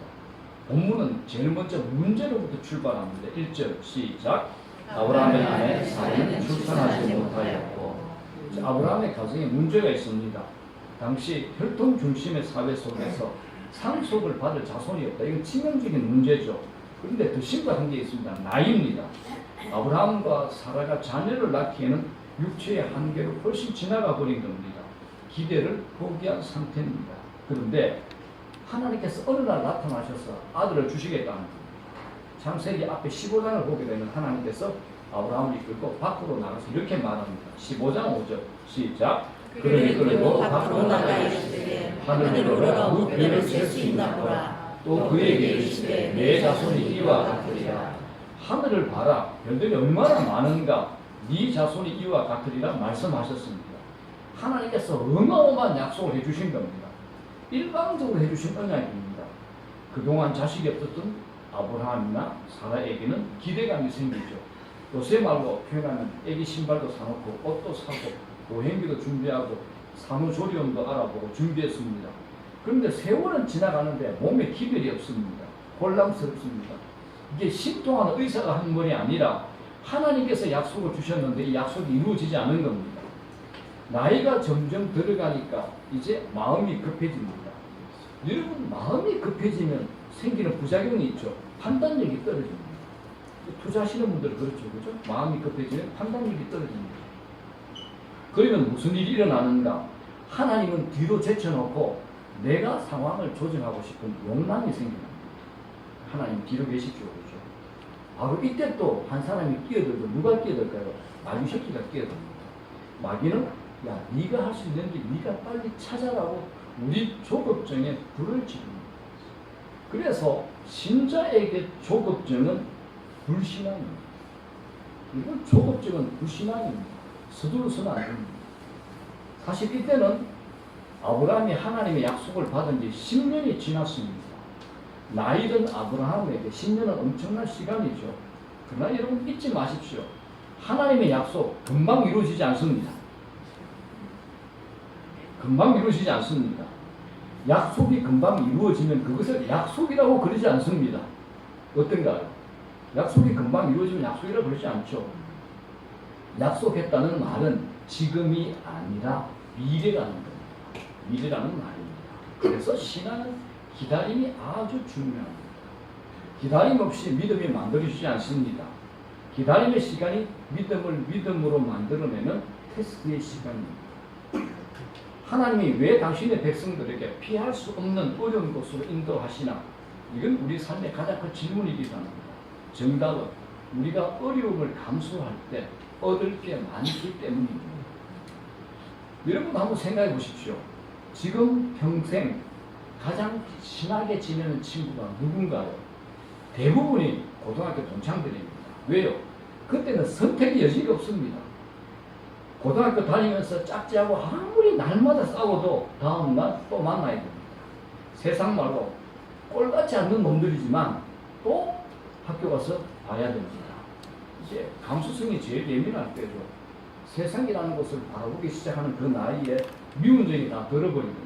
본문은 제일 먼저 문제로부터 출발합니다. 1절 시작. 아브라함의 아내 사라는 출산하지 못하였고, 아브라함의 가정에 문제가 있습니다. 당시 혈통 중심의 사회 속에서 상속을 받을 자손이 없다. 이건 치명적인 문제죠. 그런데 더 심각한 게 있습니다. 나이입니다. 아브라함과 사라가 자녀를 낳기에는 육체의 한계를 훨씬 지나가 버린 겁니다. 기대를 포기한 상태입니다. 그런데 하나님께서 어느 날 나타나셔서 아들을 주시겠다는 겁니다. 창세기 앞에 15장을 보게 되면 하나님께서 아브라함을 이끌고 밖으로 나가서 이렇게 말합니다. 15장 5절 시작. 그를 이끌고 밖으로 나가 이르시되 하늘을 오라 무 별을 셀 수 있나 보라. 또 그에게 이르시되 내 자손이 이와 같으리라. 하늘을 봐라. 별들이 얼마나 많은가. 네 자손이 이와 같으리라 말씀하셨습니다. 하나님께서 어마어마한 약속을 해주신 겁니다. 일방적으로 해주신 언약입니다. 그동안 자식이 없었던 아브라함이나 사라에게는 기대감이 생기죠. 요새 말로 표현하면 애기 신발도 사놓고 옷도 사고 보행기도 준비하고 산후조리원도 알아보고 준비했습니다. 그런데 세월은 지나가는데 몸에 기별이 없습니다. 혼란스럽습니다. 이게 신통한 의사가 한 말이 아니라 하나님께서 약속을 주셨는데 이 약속이 이루어지지 않은 겁니다. 나이가 점점 들어가니까 이제 마음이 급해집니다. 여러분, 마음이 급해지면 생기는 부작용이 있죠. 판단력이 떨어집니다. 투자하시는 분들은 그렇죠. 그죠? 마음이 급해지면 판단력이 떨어집니다. 그러면 무슨 일이 일어나는가? 하나님은 뒤로 제쳐놓고 내가 상황을 조정하고 싶은 욕망이 생깁니다. 하나님 뒤로 계십시오. 그렇죠? 바로 이때 또 한 사람이 끼어들고 누가 끼어들까요? 마귀 새끼가 끼어듭니다. 마귀는 야, 네가 할 수 있는 게 네가 빨리 찾아라고 우리 조급증에 불을 지릅니다. 그래서 신자에게 조급증은 불신앙입니다. 이건 조급증은 불신앙입니다. 서두르서는 안 됩니다. 사실 이때는 아브라함이 하나님의 약속을 받은 지 10년이 지났습니다. 나이든 아브라함에게 10년은 엄청난 시간이죠. 그러나 여러분 잊지 마십시오. 하나님의 약속 금방 이루어지지 않습니다. 금방 이루어지지 않습니다. 약속이 금방 이루어지면 그것을 약속이라고 그러지 않습니다. 어떤가요? 약속이 금방 이루어지면 약속이라고 그러지 않죠. 약속했다는 말은 지금이 아니라 미래라는 겁니다. 미래라는 말입니다. 그래서 신앙은 기다림이 아주 중요합니다. 기다림 없이 믿음이 만들어지지 않습니다. 기다림의 시간이 믿음을 믿음으로 만들어내는 테스트의 시간입니다. 하나님이 왜 당신의 백성들에게 피할 수 없는 어려운 곳으로 인도하시나? 이건 우리 삶의 가장 큰 질문이기도 합니다. 정답은 우리가 어려움을 감수할 때 얻을 게 많기 때문입니다. 여러분 한번 생각해 보십시오. 지금 평생 가장 친하게 지내는 친구가 누군가요? 대부분이 고등학교 동창들입니다. 왜요? 그때는 선택의 여지가 없습니다. 고등학교 다니면서 짝지하고 아무리 날마다 싸워도 다음날 또 만나야 됩니다. 세상 말로 꼴같지 않는 놈들이지만 또 학교 가서 봐야 됩니다. 이제 감수성이 제일 예민할 때죠. 세상이라는 것을 바라보기 시작하는 그 나이에 미운 정이 다 들어버립니다.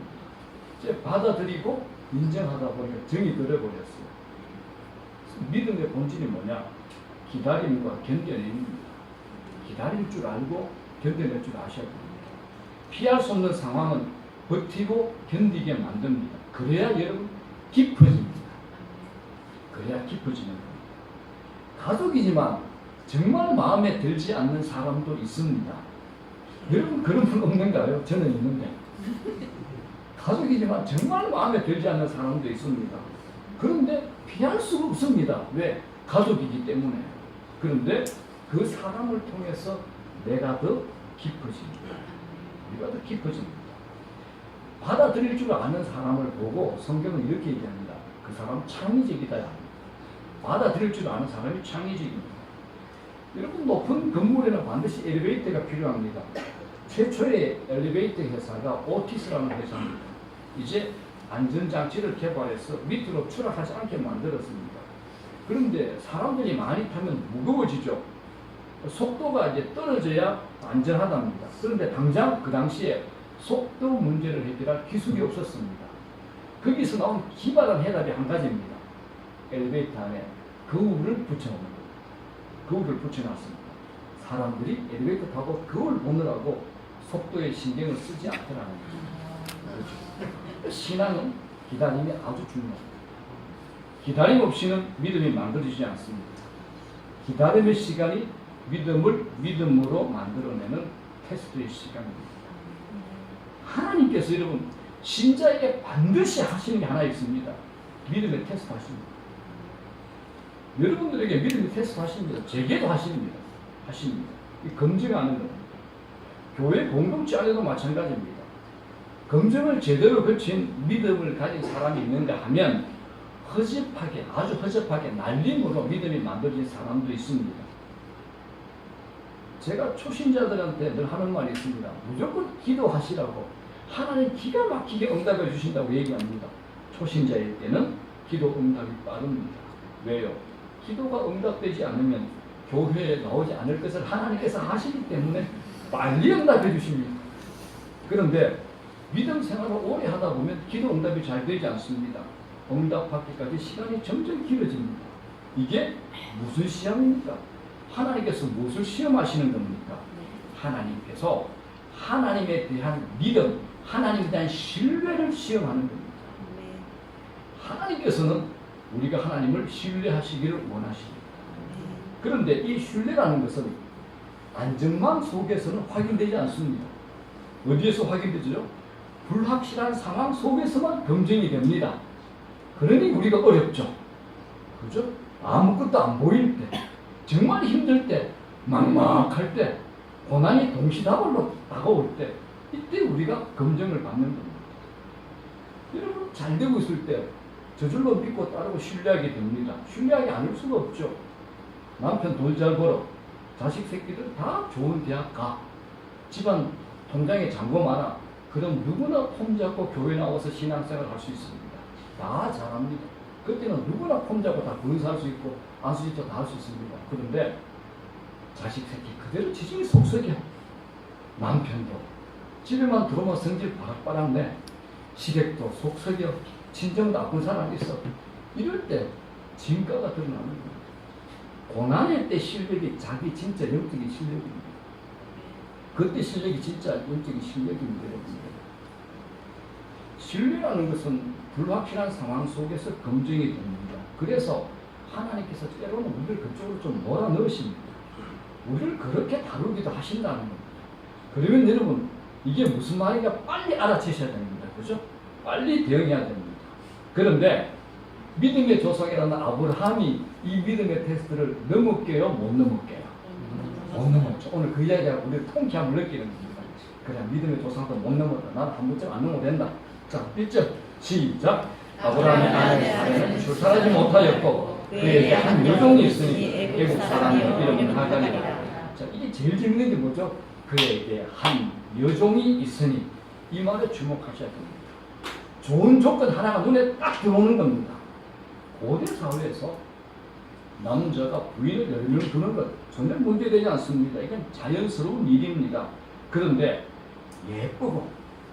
이제 받아들이고 인정하다 보니까 정이 들어버렸어요. 믿음의 본질이 뭐냐? 기다림과 견뎌내입니다. 기다릴 줄 알고 견뎌낼 줄 아셔야 됩니다. 피할 수 없는 상황은 버티고 견디게 만듭니다. 그래야 여러분 깊어집니다. 그래야 깊어지는 겁니다. 가족이지만 정말 마음에 들지 않는 사람도 있습니다. 여러분 그런 분 없는가요? 저는 있는데. 가족이지만 정말 마음에 들지 않는 사람도 있습니다. 그런데 피할 수가 없습니다. 왜? 가족이기 때문에. 그런데 그 사람을 통해서 내가 더 깊어집니다. 우리가 더 깊어집니다. 받아들일 줄 아는 사람을 보고 성경은 이렇게 얘기합니다. 그 사람 창의적이다. 받아들일 줄 아는 사람이 창의적입니다. 여러분 높은 건물에는 반드시 엘리베이터가 필요합니다. 최초의 엘리베이터 회사가 오티스라는 회사입니다. 이제 안전장치를 개발해서 밑으로 추락하지 않게 만들었습니다. 그런데 사람들이 많이 타면 무거워지죠. 속도가 이제 떨어져야 안전하답니다. 그런데 당장 그 당시에 속도 문제를 해결할 기술이 없었습니다. 거기서 나온 기발한 해답이 한 가지입니다. 엘리베이터 안에 거울을 붙여놓는 거예요. 거울을 붙여놨습니다. 사람들이 엘리베이터 타고 거울 보느라고 속도에 신경을 쓰지 않더라는 거죠. 신앙은 기다림이 아주 중요합니다. 기다림 없이는 믿음이 만들어지지 않습니다. 기다림의 시간이 믿음을 믿음으로 만들어내는 테스트의 시간입니다. 하나님께서 여러분 신자에게 반드시 하시는 게 하나 있습니다. 믿음의 테스트 하십니다. 여러분들에게 믿음의 테스트 하십니다. 제게도 하십니다. 이 검증하는 겁니다. 교회 공동체 안에도 마찬가지입니다. 검증을 제대로 거친 믿음을 가진 사람이 있는가 하면 허접하게 아주 허접하게 날림으로 믿음이 만들어진 사람도 있습니다. 제가 초신자들한테 늘 하는 말이 있습니다. 무조건 기도하시라고 하나님 기가 막히게 응답해 주신다고 얘기합니다. 초신자일 때는 기도 응답이 빠릅니다. 왜요? 기도가 응답되지 않으면 교회에 나오지 않을 것을 하나님께서 아시기 때문에 빨리 응답해 주십니다. 그런데 믿음 생활을 오래 하다 보면 기도 응답이 잘 되지 않습니다. 응답받기까지 시간이 점점 길어집니다. 이게 무슨 시험입니까? 하나님께서 무엇을 시험하시는 겁니까? 하나님께서 하나님에 대한 믿음, 하나님에 대한 신뢰를 시험하는 겁니다. 하나님께서는 우리가 하나님을 신뢰하시기를 원하십니다. 그런데 이 신뢰라는 것은 안전망 속에서는 확인되지 않습니다. 어디에서 확인되죠? 불확실한 상황 속에서만 검증이 됩니다. 그러니 우리가 어렵죠. 그죠? 아무것도 안 보일 때, 정말 힘들 때, 막막할 때, 고난이 동시다발로 다가올 때, 이때 우리가 검증을 받는 겁니다. 여러분 잘 되고 있을 때 저절로 믿고 따르고 신뢰하게 됩니다. 신뢰하지 않을 수가 없죠. 남편 돈 잘 벌어, 자식 새끼들 다 좋은 대학 가, 집안 통장에 잔고 많아. 그럼 누구나 폼 잡고 교회 나와서 신앙생활 할 수 있습니다. 다 잘합니다. 그때는 누구나 폼 잡고 다 건사할 수 있고 안수지도 다 할 수 있습니다. 그런데 자식 새끼 그대로 지중이 속썩여. 남편도 집에만 들어오면 성질 바락바락 내. 시댁도 속썩여. 친정 나쁜 사람 있어. 이럴 때 진가가 드러나는 겁니다. 고난의 때 실력이 자기 진짜 영적인 실력입니다. 그때 실력이 진짜 영적인 실력입니다. 신뢰라는 것은 불확실한 상황 속에서 검증이 됩니다. 그래서 하나님께서 때로는 우리를 그쪽으로 좀 몰아넣으십니다. 우리를 그렇게 다루기도 하신다는 겁니다. 그러면 여러분 이게 무슨 말인가 빨리 알아채셔야 됩니다. 그죠? 빨리 대응해야 됩니다. 그런데 믿음의 조상이라는 아브라함이 이 믿음의 테스트를 넘을게요? 못 넘을게요? 못 넘었죠. 오늘 그 이야기가 우리 통쾌함을 느끼는 겁니다. 그래, 믿음의 조상도 못 넘었다. 나는 한 번쯤 안 넘어도 된다. 자, 1절 시작. 아브라함의 아내 사라는 출산하지 못하였고 그에게 한 여종이 있으니 애국 사람의 이름은 하갈이라. 자, 이게 제일 재밌는 게 뭐죠? 그에게 한 여종이 있으니 이 말에 주목하셔야 됩니다. 좋은 조건 하나가 눈에 딱 들어오는 겁니다. 고대 사회에서 남자가 부인을 여러 명 두는 것 전혀 문제되지 않습니다. 이건 자연스러운 일입니다. 그런데 예쁘고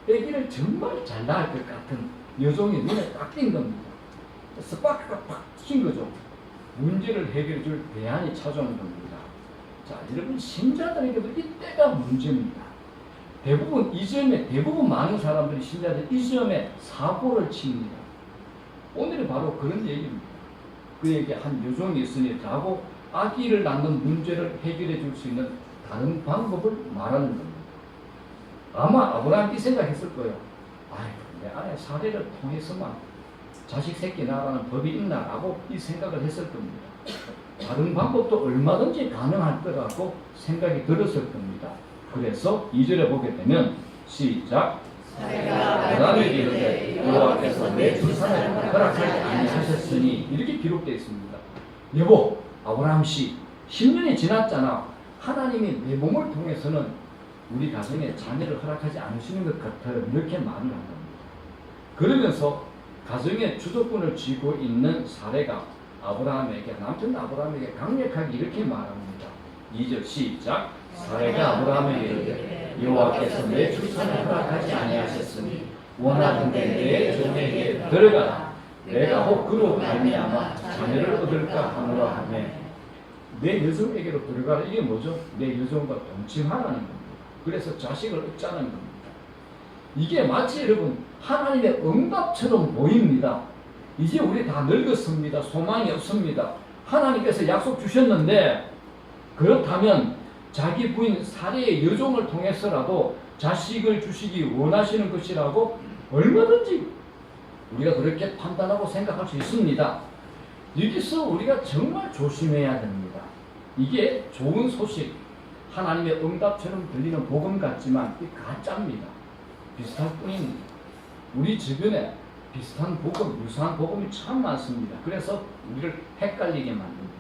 아기를 정말 잘 낳을 것 같은 여종이 눈에 딱 띈 겁니다. 스파크가 팍 튄 거죠. 문제를 해결해 줄 대안이 찾아오는 겁니다. 자, 여러분 신자들에게도 이때가 문제입니다. 대부분 많은 사람들이 신자들 이 점에 사고를 칩니다. 오늘이 바로 그런 얘기입니다. 그에게 한 여종이 있으니 라고 아기를 낳는 문제를 해결해 줄 수 있는 다른 방법을 말하는 겁니다. 아마 아브라함이 생각했을 거예요. 아이고, 내 아내 사례를 통해서만 자식 새끼 낳으라는 법이 있나라고 이 생각을 했을 겁니다. 다른 방법도 얼마든지 가능할 거라고 생각이 들었을 겁니다. 그래서 2절에 보게 되면 시작. 아브라함에게 이르되 여호와께서 내 출산을 허락하지 아니하셨으니 이렇게 기록되어 있습니다. 여보, 아브라함 씨, 10년이 지났잖아. 하나님이 내 몸을 통해서는 우리 가정에 자녀를 허락하지 않으시는 것 같아요. 이렇게 말을 한 겁니다. 그러면서 가정의 주도권을 쥐고 있는 사례가 남편 아브라함에게 강력하게 이렇게 말합니다. 2절 시작. 사례가 아브라함에게 이르되 여호와께서 내 출산을 허락하지 아니하셨으니 원하던대 내 종에게 들어가라. 내가 혹 그로 말미암아 자녀를 얻을까 하노라 하며 내 여종에게로 들어가라. 이게 뭐죠? 내 여종과 동침하라는 겁니다. 그래서 자식을 얻자는 겁니다. 이게 마치 여러분 하나님의 응답처럼 보입니다. 이제 우리 다 늙었습니다. 소망이 없습니다. 하나님께서 약속 주셨는데 그렇다면 자기 부인 사례의 여종을 통해서라도 자식을 주시기 원하시는 것이라고 얼마든지 우리가 그렇게 판단하고 생각할 수 있습니다. 여기서 우리가 정말 조심해야 됩니다. 이게 좋은 소식, 하나님의 응답처럼 들리는 복음 같지만 이 가짜입니다. 비슷할 뿐입니다. 우리 주변에 비슷한 복음, 유사한 복음이 참 많습니다. 그래서 우리를 헷갈리게 만듭니다.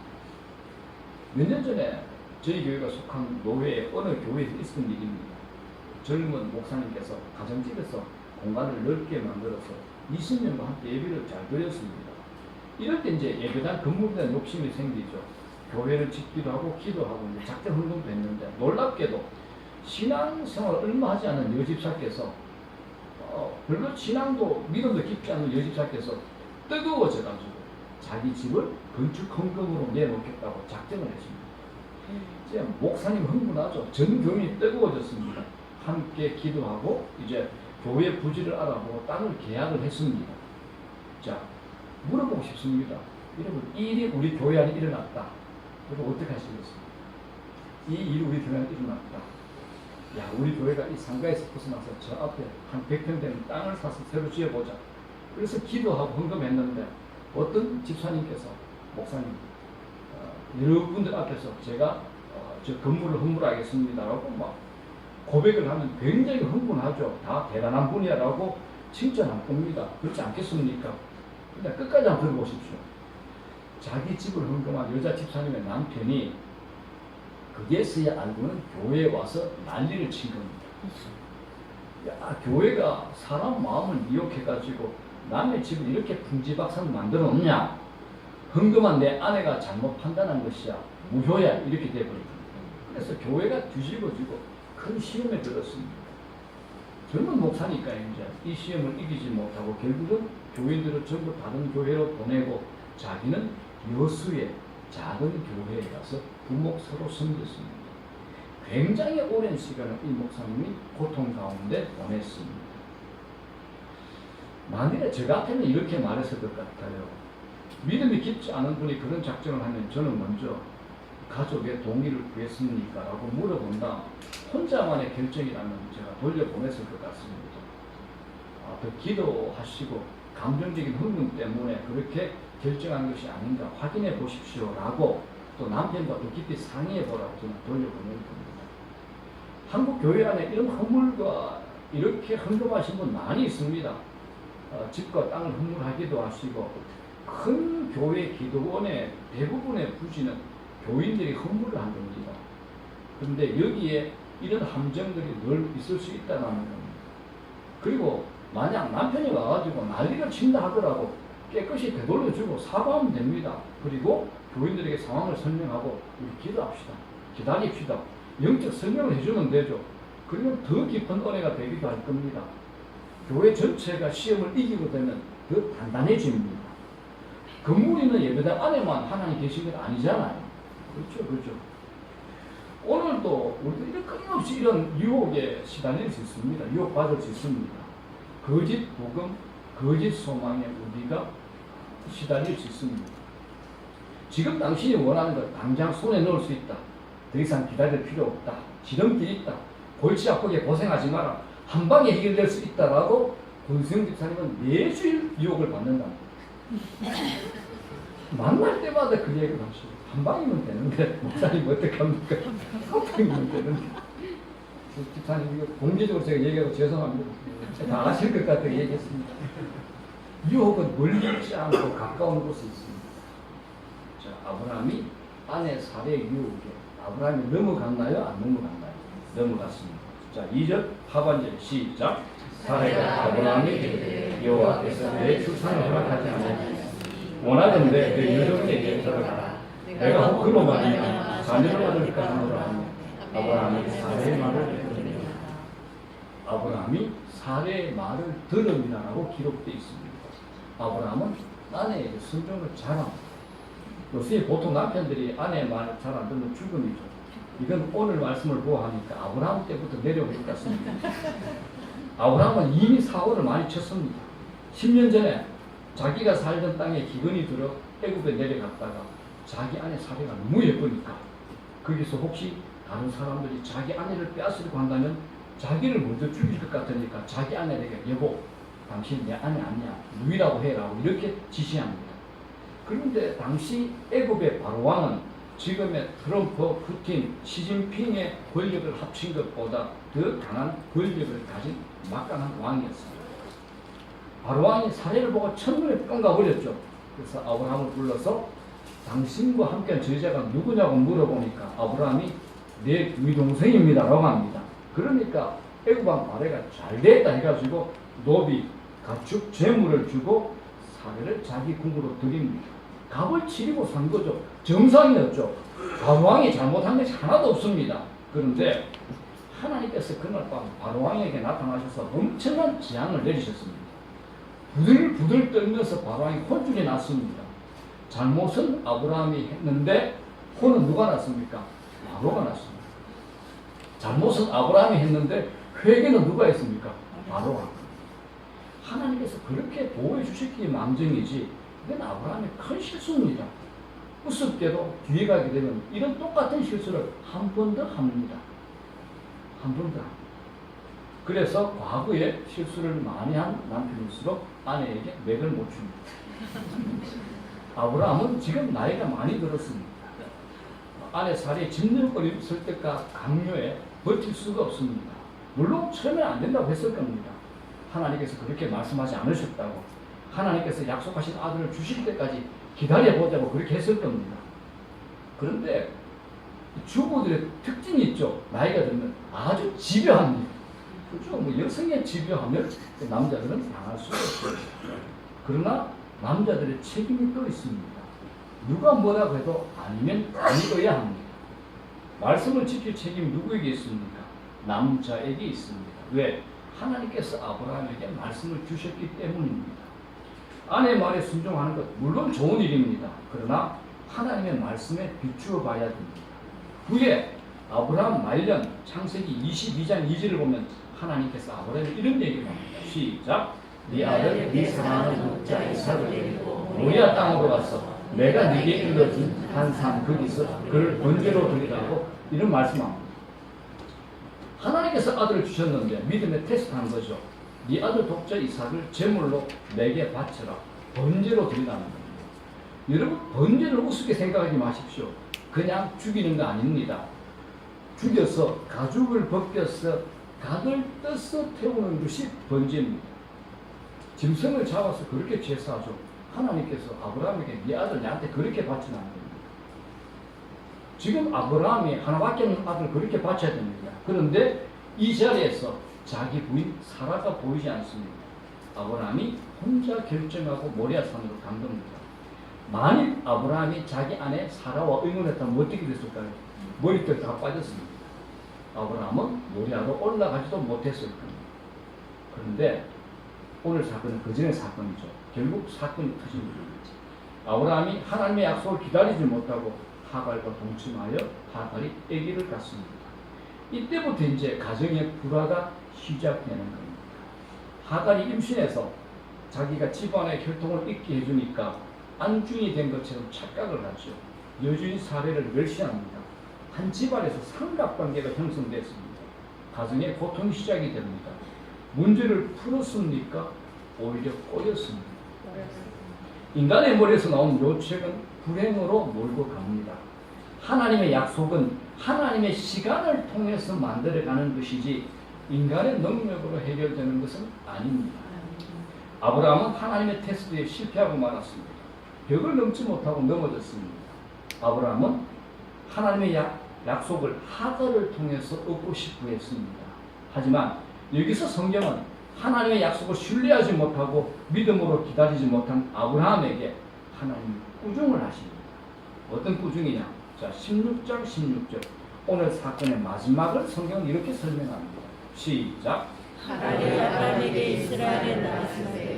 몇 년 전에 저희 교회가 속한 노회에 어느 교회에서 있었던 일입니다. 젊은 목사님께서 가정집에서 공간을 넓게 만들어서 20명과 함께 예배를 잘 드렸습니다. 이럴 때 이제 예배당 건물에 대한 욕심이 생기죠. 교회를 짓기도 하고 기도하고 이제 작전 활동도 했는데 놀랍게도 신앙생활 얼마 하지 않은 여집사께서 별로 신앙도 믿음도 깊지 않은 여집사께서 뜨거워져가지고 자기 집을 건축 헌금으로 내놓겠다고 작정을 했습니다. 이제 목사님 흥분하죠. 전 교인이 뜨거워졌습니다. 함께 기도하고 이제 교회 부지를 알아보고 땅을 계약을 했습니다. 자, 물어보고 싶습니다. 여러분, 이 일이 우리 교회 안에 일어났다. 여러분 어떻게 하시겠습니까? 이 일이 우리 교회 안에 일어났다. 야, 우리 교회가 이 상가에서 벗어나서 저 앞에 한 100평 되는 땅을 사서 새로 지어보자. 그래서 기도하고 헌금했는데 어떤 집사님께서 목사님 여러분들 앞에서 제가 저 건물을 헌물하겠습니다라고 막 고백을 하면 굉장히 흥분하죠. 다 대단한 분이야라고 칭찬할 겁니다. 그렇지 않겠습니까? 근데 끝까지 한번 들어보십시오. 자기 집을 헌금한 여자 집사님의 남편이 그제서야 알고는 교회에 와서 난리를 친 겁니다. 야, 교회가 사람 마음을 미혹해가지고 남의 집을 이렇게 풍지박산 만들어 놓냐? 헌금한 내 아내가 잘못 판단한 것이야. 무효야. 이렇게 돼버립니다. 그래서 교회가 뒤집어지고 큰 시험에 들었습니다. 젊은 목사니까 이제 이 시험을 이기지 못하고 결국은 교인들을 전부 다른 교회로 보내고 자기는 여수의 작은 교회에 가서 부목 서로 섬겼습니다. 굉장히 오랜 시간을 이 목사님이 고통 가운데 보냈습니다. 만일에 저 같으면 이렇게 말했을 것 같아요. 믿음이 깊지 않은 분이 그런 작정을 하면 저는 먼저 가족의 동의를 구했습니까? 라고 물어본다. 혼자만의 결정이라면 제가 돌려보냈을 것 같습니다. 더 기도하시고 감정적인 흥분 때문에 그렇게 결정한 것이 아닌가 확인해 보십시오라고 또 남편과 더 깊이 상의해 보라고 저는 돌려보낼 겁니다. 한국 교회 안에 이런 허물과 이렇게 헌금하신 분 많이 있습니다. 집과 땅을 헌물하기도 하시고 큰 교회 기도원의 대부분의 부지는 교인들이 헌물을 한 겁니다. 그런데 여기에 이런 함정들이 늘 있을 수 있다는 겁니다. 그리고 만약 남편이 와가지고 난리를 친다 하더라도 깨끗이 되돌려주고 사과하면 됩니다. 그리고 교인들에게 상황을 설명하고 우리 기도합시다. 기다립시다. 영적 설명을 해주면 되죠. 그러면 더 깊은 은혜가 되기도 할 겁니다. 교회 전체가 시험을 이기고 되면 더 단단해집니다. 건물 있는 예배당 안에만 하나님 계신 건 아니잖아요. 그렇죠. 오늘도 우리도 이런 끊임없이 이런 유혹에 시달릴 수 있습니다. 유혹받을 수 있습니다. 거짓 복음, 거짓 소망에 우리가 시달릴 수 있습니다. 지금 당신이 원하는 것 당장 손에 넣을 수 있다. 더 이상 기다릴 필요 없다. 지름길 있다. 골치 아프게 고생하지 마라. 한 방에 해결될 수 있다라고 권수영 집사님은 매주 유혹을 받는답니다. 만날 때마다 그 얘기를 하시고 한 방이면 되는데 목사님 어떻게 합니까? 한 방이면 되는데 집사님 이거 공개적으로 제가 얘기하고 죄송합니다. 다 아실 것 같아서 얘기했습니다. 유혹은 멀리 있지 않고 가까운 곳에 있습니다. 자, 아브라함이 아내 사례 유혹에 아브라함이 넘어갔나요? 안 넘어갔나요? 넘어갔습니다. 자, 2절 하반절 시작. 사례가 아브라함이 이르되 여호와께서 내 출산을 허락하지 않으니 원하던대 내 여종에게 들어가라. 내가 혹 그로만 자녀를 얻을까 하노라 하며 아브라함이 사례의 말을 들으니라. 아브라함이 사례의 말을 들음이라고 기록되어 있습니다. 아브라함은 아내에게 순종을 잘합니다. 요새 보통 남편들이 아내의 말 잘 안 듣는 죽음이죠. 이건 오늘 말씀을 보아하니까 아브라함 때부터 내려올 것 같습니다. 아브라함은 이미 사고를 많이 쳤습니다. 10년 전에 자기가 살던 땅에 기근이 들어 애굽에 내려갔다가 자기 아내 사례가 너무 예쁘니까 거기서 혹시 다른 사람들이 자기 아내를 빼앗으려고 한다면 자기를 먼저 죽일 것 같으니까 자기 아내에게 여보 당신 내 아내 아니야 누이라고 해라고 이렇게 지시합니다. 그런데 당시 애굽의 바로왕은 지금의 트럼프, 푸틴, 시진핑의 권력을 합친 것보다 더 강한 권력을 가진 막강한 왕이었습니다. 바로왕이 사례를 보고 첫눈에 뻥가버렸죠. 그래서 아브라함을 불러서 당신과 함께한 제자가 누구냐고 물어보니까 아브라함이 내 위동생입니다 라고 합니다. 그러니까 애굽왕 바레가 잘 됐다 해가지고 노비, 가축, 재물을 주고 사례를 자기 궁으로 드립니다. 값을 치르고 산 거죠. 정상이었죠. 바로왕이 잘못한 것이 하나도 없습니다. 그런데 하나님께서 그날 밤 바로왕에게 나타나셔서 엄청난 재앙을 내리셨습니다. 부들부들 떨면서 바로왕이 혼쭐이 났습니다. 잘못은 아브라함이 했는데 혼은 누가 났습니까? 바로가 났습니다. 잘못은 아브라함이 했는데 회개는 누가 했습니까? 바로가. 하나님께서 그렇게 보호해 주셨기에 망정이지 이건 아브라함의 큰 실수입니다. 우습게도 뒤에 가게 되면 이런 똑같은 실수를 한 번 더 합니다. 한 번 더. 그래서 과거에 실수를 많이 한 남편일수록 아내에게 맥을 못 줍니다. 아브라함은 지금 나이가 많이 들었습니다. 아내 살이 짓눌거림 설득과 강요에 버틸 수가 없습니다. 물론 처음에 안 된다고 했을 겁니다. 하나님께서 그렇게 말씀하지 않으셨다고 하나님께서 약속하신 아들을 주실 때까지 기다려보자고 그렇게 했을 겁니다. 그런데 주부들의 특징이 있죠. 나이가 들면 아주 집요합니다. 그렇죠. 뭐 여성의 집요하면 남자들은 당할 수가 없어요. 그러나 남자들의 책임이 또 있습니다. 누가 뭐라고 해도 아니면 아니어야 합니다. 말씀을 지킬 책임이 누구에게 있습니까? 남자에게 있습니다. 왜? 하나님께서 아브라함에게 말씀을 주셨기 때문입니다. 아내의 말에 순종하는 것 물론 좋은 일입니다. 그러나 하나님의 말씀에 비추어 봐야 됩니다. 후에 아브라함 말년 창세기 22장 2절을 보면 하나님께서 아브라함에 이런 얘기를 합니다. 시작. 네 아들 네 사랑하는 독자 이삭을 데리고 모리아 땅으로 가서 내가 네게 일러준 한 산 거기서 그를 번제로 드리라고 이런 말씀합니다. 하나님께서 아들을 주셨는데 믿음의 테스트한 거죠. 네 아들 독자 이삭을 제물로 내게 바쳐라. 번제로 드리라는 겁니다. 여러분 번제를 우습게 생각하지 마십시오. 그냥 죽이는 거 아닙니다. 죽여서 가죽을 벗겨서 각을 떠서 태우는 것이 번제입니다. 짐승을 잡아서 그렇게 제사하죠. 하나님께서 아브라함에게 네 아들 내한테 그렇게 바치는 않습니다. 지금 아브라함이 하나밖에 없는 아들 그렇게 바쳐야 됩니다. 그런데 이 자리에서 자기 부인 사라가 보이지 않습니다. 아브라함이 혼자 결정하고 모리아산으로 간 겁니다. 만일 아브라함이 자기 아내 사라와 의논했다면 어떻게 됐을까요? 머리털 다 빠졌습니다. 아브라함은 모리아로 올라가지도 못했을 겁니다. 그런데 오늘 사건은 그전의 사건이죠. 결국 사건이 터진 겁니다. 아브라함이 하나님의 약속을 기다리지 못하고 하갈과 동침하여 하갈이 아기를 갖습니다. 이때부터 이제 가정의 불화가 시작되는 겁니다. 하갈이 임신해서 자기가 집안의 혈통을 잊게 해주니까 안중이 된 것처럼 착각을 하죠. 여주인 사례를 멸시합니다. 한 집안에서 삼각관계가 형성됐습니다. 가정의 고통이 시작이 됩니다. 문제를 풀었습니까? 오히려 꼬였습니다. 인간의 머리에서 나온 요책은 불행으로 몰고 갑니다. 하나님의 약속은 하나님의 시간을 통해서 만들어가는 것이지 인간의 능력으로 해결되는 것은 아닙니다. 아브라함은 하나님의 테스트에 실패하고 말았습니다. 벽을 넘지 못하고 넘어졌습니다. 아브라함은 하나님의 약속을 하갈을 통해서 얻고 싶어 했습니다. 하지만 여기서 성경은 하나님의 약속을 신뢰하지 못하고 믿음으로 기다리지 못한 아브라함에게 하나님이 꾸중을 하십니다. 어떤 꾸중이냐? 자, 16장 16절. 오늘 사건의 마지막을 성경은 이렇게 설명합니다. 시작. 하갈이 아브라함에게 이스라엘에 나왔으되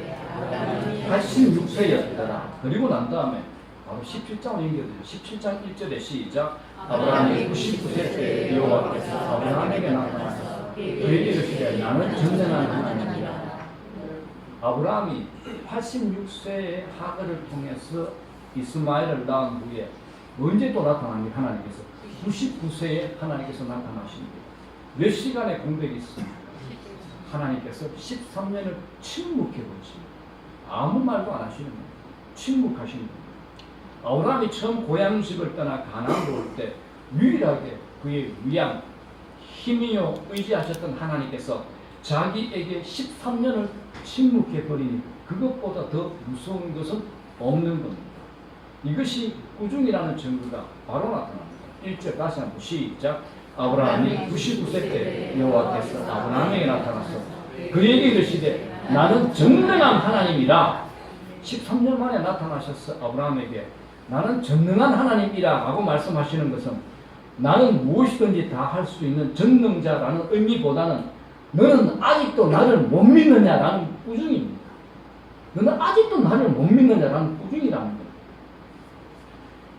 86세였더라. 그리고 난 다음에 바로 17장을 연결해요. 17장 1절에 시작. 아브라함이 99세 때 여호와께서 아브라함에게 나타나서 그에게 이르시되 나는 전능한 하나님이라. 아브라함이 86세의 하갈을 통해서 이스마엘을 낳은 후에 언제 또 나타납니까? 하나님께서 99세에 하나님께서 나타나십니다. 몇 시간의 공백이 있습니다. 하나님께서 13년을 침묵해 보십니다. 아무 말도 안 하시는 거예요. 침묵하시는 거예요. 아브라함이 처음 고향집을 떠나 가나안으로 올 때 유일하게 그의 위안, 힘이요 의지하셨던 하나님께서 자기에게 13년을 침묵해 버리니 그것보다 더 무서운 것은 없는 겁니다. 이것이 꾸중이라는 증거가 바로 나타납니다. 1절 다시 한번 시작. 아브라함이 99세 때 여호와께서 아브라함에게 나타나서 그에게 이르시되 나는 전능한 하나님이라. 13년 만에 나타나셔서 아브라함에게 나는 전능한 하나님이라 하고 말씀하시는 것은 나는 무엇이든지 다 할 수 있는 전능자라는 의미보다는 너는 아직도 나를 못 믿느냐라는 꾸중입니다. 너는 아직도 나를 못 믿느냐라는 꾸중이라는 거예요.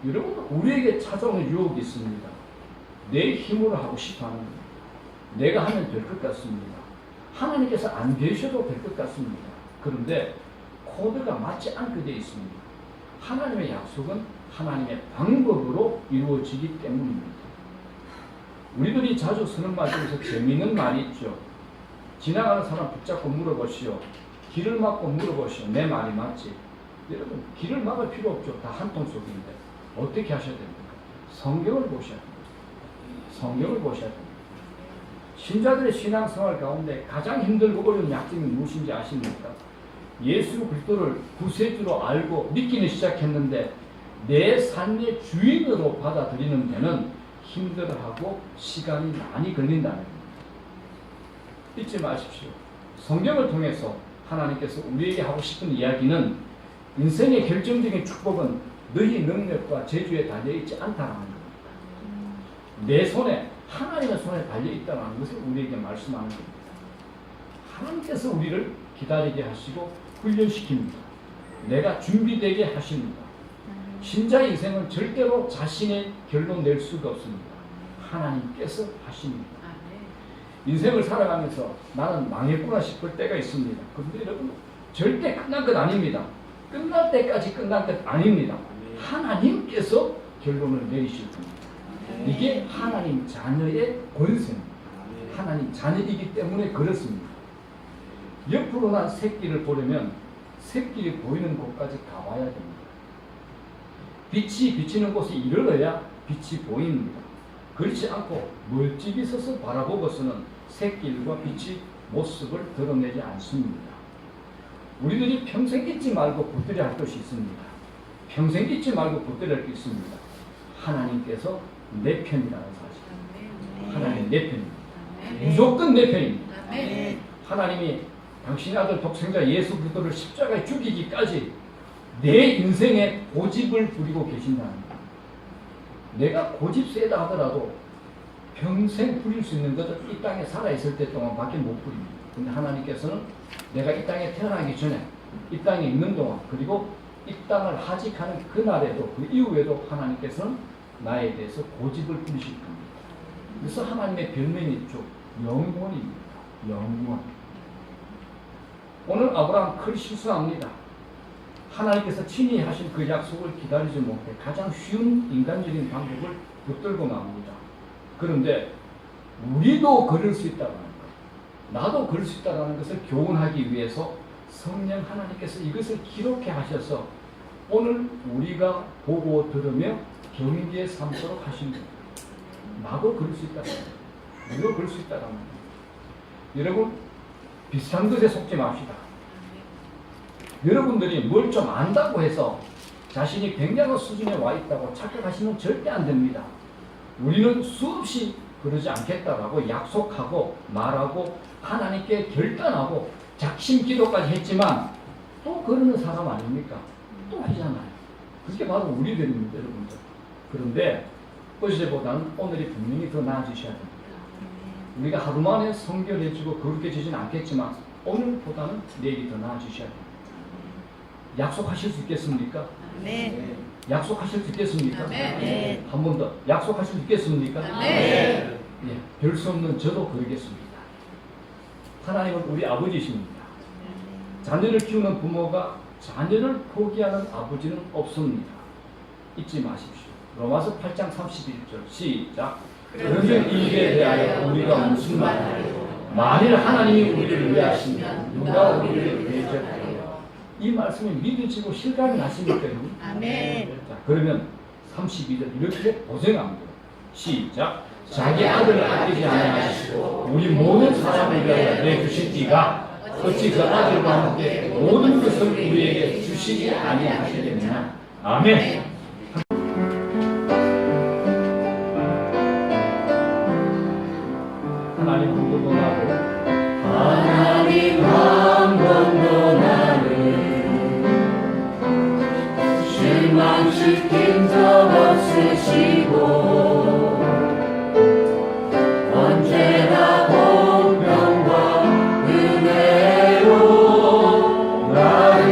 여러분, 우리에게 찾아오는 유혹이 있습니다. 내 힘으로 하고 싶어 하는 거예요. 내가 하면 될 것 같습니다. 하나님께서 안 계셔도 될 것 같습니다. 그런데 코드가 맞지 않게 되어 있습니다. 하나님의 약속은 하나님의 방법으로 이루어지기 때문입니다. 우리들이 자주 쓰는 말 중에서 재미있는 말이 있죠. 지나가는 사람 붙잡고 물어보시오. 길을 막고 물어보시오. 내 말이 맞지? 여러분, 길을 막을 필요 없죠. 다 한 통 속인데. 어떻게 하셔야 됩니까? 성경을 보셔야 됩니다. 성경을 보셔야 됩니다. 신자들의 신앙생활 가운데 가장 힘들고 어려운 약점이 무엇인지 아십니까? 예수 그리스도를 구세주로 알고 믿기는 시작했는데 내 삶의 주인으로 받아들이는 데는 힘들어하고 시간이 많이 걸린다는 겁니다. 잊지 마십시오. 성경을 통해서 하나님께서 우리에게 하고 싶은 이야기는 인생의 결정적인 축복은 너희 능력과 재주에 달려있지 않다는 겁니다. 내 손에, 하나님의 손에 달려있다는 것을 우리에게 말씀하는 겁니다. 하나님께서 우리를 기다리게 하시고 훈련시킵니다. 내가 준비되게 하십니다. 신자의 인생은 절대로 자신의 결론 낼 수가 없습니다. 하나님께서 하십니다. 인생을 살아가면서 나는 망했구나 싶을 때가 있습니다. 그런데 여러분, 절대 끝난 것 아닙니다. 끝날 때까지 끝난 것 아닙니다. 하나님께서 결론을 내리실 겁니다. 이게 하나님 자녀의 권세입니다. 하나님 자녀이기 때문에 그렇습니다. 옆으로 난 새끼를 보려면 새끼를 보이는 곳까지 가봐야 됩니다. 빛이 비치는 곳에 이르러야 빛이 보입니다. 그렇지 않고 멀찍이 서서 바라보고서는 새길과 빛이 모습을 드러내지 않습니다. 우리들이 평생 잊지 말고 붙들어야 할 것이 있습니다. 평생 잊지 말고 붙들어야 할 것이 있습니다. 하나님께서 내 편이라는 사실. 하나님 내 편입니다. 무조건 내 편입니다. 하나님이 당신의 아들 독생자 예수 그리스도를 십자가에 죽이기까지 내 인생에 고집을 부리고 계신다는 거예요. 내가 고집 세다 하더라도 평생 부릴 수 있는 것은 이 땅에 살아있을 때 동안 밖에 못 부립니다. 근데 하나님께서는 내가 이 땅에 태어나기 전에 이 땅에 있는 동안 그리고 이 땅을 하직하는 그날에도 그 이후에도 하나님께서는 나에 대해서 고집을 부리실 겁니다. 그래서 하나님의 별명이 있죠. 영원입니다. 영원. 오늘 아브라함 큰 실수합니다. 하나님께서 친히 하신 그 약속을 기다리지 못해 가장 쉬운 인간적인 방법을 붙들고 맙니다. 그런데 우리도 그럴 수 있다는 것, 나도 그럴 수 있다는 것을 교훈하기 위해서 성령 하나님께서 이것을 기록해 하셔서 오늘 우리가 보고 들으며 경기에 삼도록 하신 겁니다. 나도 그럴 수 있다는 거예요. 우리도 그럴 수 있다는 거예요. 여러분, 비슷한 것에 속지 맙시다. 여러분들이 뭘 좀 안다고 해서 자신이 굉장한 수준에 와 있다고 착각하시면 절대 안 됩니다. 우리는 수없이 그러지 않겠다라고 약속하고 말하고 하나님께 결단하고 작심 기도까지 했지만 또 그러는 사람 아닙니까? 또 하잖아요. 그게 바로 우리들입니다, 여러분들. 그런데 어제보다는 오늘이 분명히 더 나아지셔야 됩니다. 우리가 하루 만에 성결해지고 거룩해지진 않겠지만 오늘보다는 내일이 더 나아지셔야 됩니다. 약속하실 수 있겠습니까? 네. 약속하실 수 있겠습니까? 네. 한 번 더. 약속하실 수 있겠습니까? 네. 예, 별 수 없는 저도 그러겠습니다. 하나님은 우리 아버지십니다. 자녀를 키우는 부모가 자녀를 포기하는 아버지는 없습니다. 잊지 마십시오. 로마서 8장 31절 시작. 그런즉 이에 대하여 우리가 무슨 말하리요? 만일 하나님이 우리를 위하시면 누가 우리를 대적하리요? 이 말씀이 믿으시고 실감이 나십니까? 아멘. 자, 그러면 32절 이렇게 고생합니다. 시작. 자기 아들을 아끼지 아니하시고 우리 모든 사람을 위하여 내주신 이가 어찌 그 아들과 함께 모든 것을 우리에게 주시지 아니하시겠느냐. 아멘. 하나님 한 번도 나를 하나님 한 번도 나를 실망시킨 적 없으시고 언제나 공평과 은혜로 나를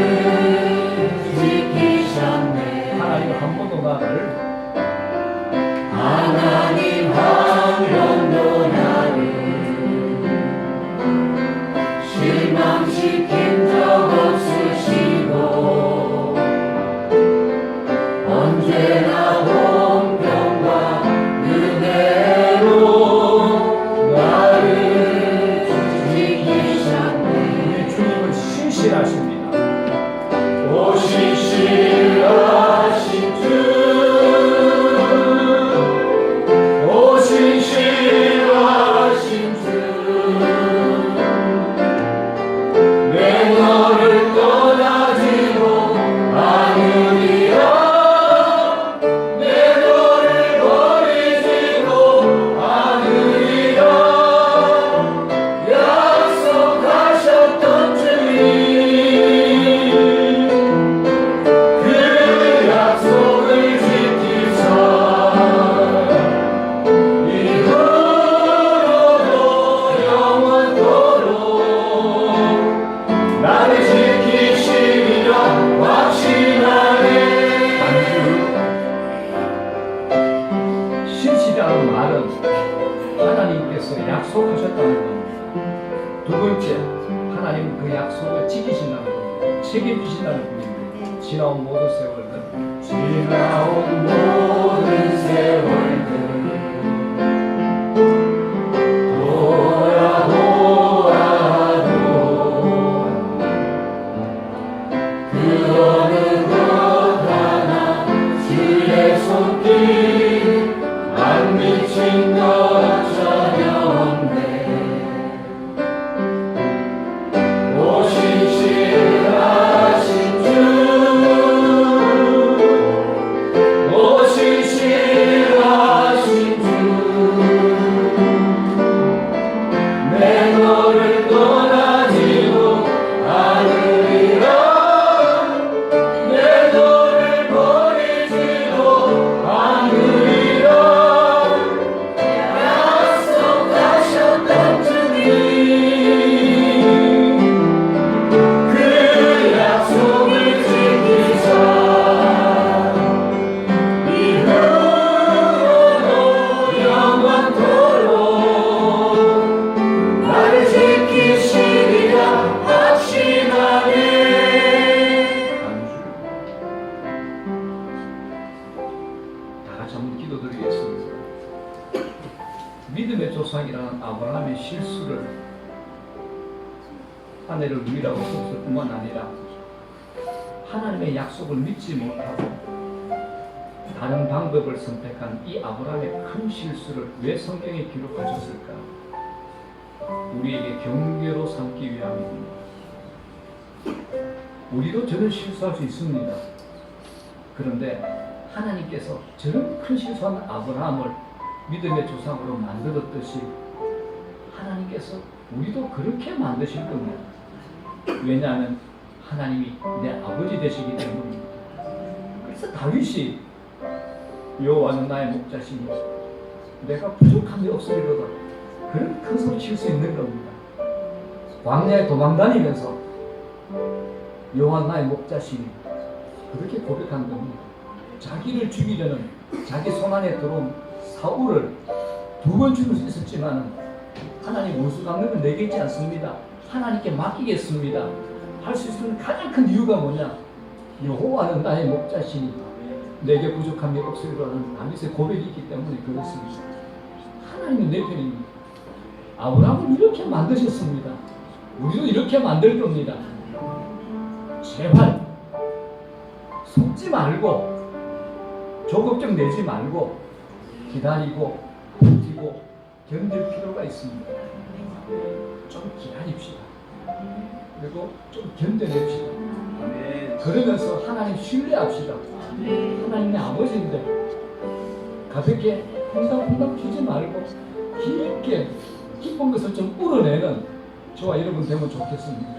지키셨네. 하나님 한 번도 나를 하나님 한 번도 나를 실망시킨 적 없으시고 언제나 공평과 은혜로 나를 지키셨네. 우리 주님은 신실하십니다. 오 신실하신 주, 오 신실하신 주, 내 너를 떠나지도 않으리라. 내 너를 버리지도 않으리라. 약속하셨던 주님, 그 약속을 지키사 이후로도 영원토록 나를 지키시리라 확신하네. 신실이라는 말은 하나님께서 약속하셨다는 겁니다. 두 번째, 하나님 그 약속을 지키신다는 겁니다. 책임지신다는 겁니다. 지나온 모든 세월들 지나온 모든 세월들 돌아보아도 그 어느 것 하나 기도드리겠습니다. 믿음의 조상이라는 아브라함의 실수를 아내를 누이라고 했을 뿐만 아니라 하나님의 약속을 믿지 못하고 다른 방법을 선택한 이 아브라함의 큰 실수를 왜 성경에 기록하셨을까? 우리에게 경계로 삼기 위함입니다. 우리도 저런 실수할 수 있습니다. 그런데 하나님께서 저런 큰 실수한 아브라함을 믿음의 조상으로 만들었듯이 하나님께서 우리도 그렇게 만드실 겁니다. 왜냐하면 하나님이 내 아버지 되시기 때문입니다. 그래서 다윗이 여호와는 나의 목자시니 내가 부족함이 없으리로다, 그런 큰 소리 칠 수 있는 겁니다. 광야에 도망다니면서 여호와는 나의 목자시니 그렇게 고백한 겁니다. 자기를 죽이려는 자기 손안에 들어온 사울을 2번 죽일 수 있었지만 하나님 원수 갚는 건 내게 있지 않습니다. 하나님께 맡기겠습니다 할 수 있는 가장 큰 이유가 뭐냐? 여호와는 나의 목자시니 내게 부족함이 없으리라는 다윗의 고백이 있기 때문에 그렇습니다. 하나님은 내 편입니다. 아브라함을 이렇게 만드셨습니다. 우리도 이렇게 만들 겁니다. 제발 속지 말고 조급증 내지 말고 기다리고 버티고 견딜 필요가 있습니다. 좀 기다립시다. 그리고 좀 견뎌냅시다. 그러면서 하나님 신뢰합시다. 하나님의 아버지인데 가볍게 퐁당퐁당 튀지 말고 깊게 기쁜 것을 좀 우러내는 저와 여러분 되면 좋겠습니다.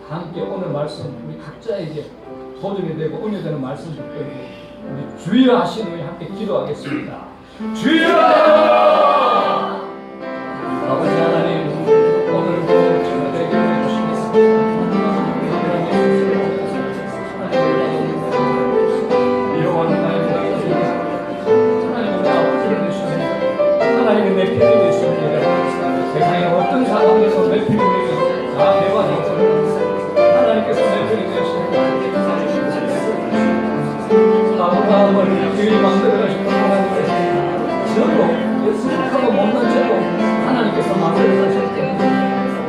함께 오늘 말씀 우리 각자에게 도전이 되고 은혜되는 말씀 붙들고 우리 주여 하시는 후에 함께 기도하겠습니다. 주여! 아버지 하나님, 오늘도 저희들에게 해주시겠습니다. 여호와는 나의 목자시니 하나님은 나 아버지를 되십니다. 하나님은 내 편이 되십니다. 세상에 어떤 사람에서 내 편이 되면 다 대화하고 하나님께서 내 편이 되십니다. 아브라함을 그리 만들어가시고 하나님께서 저도 예수하고 못난 저도 하나님께서 만들어가셨기 때문에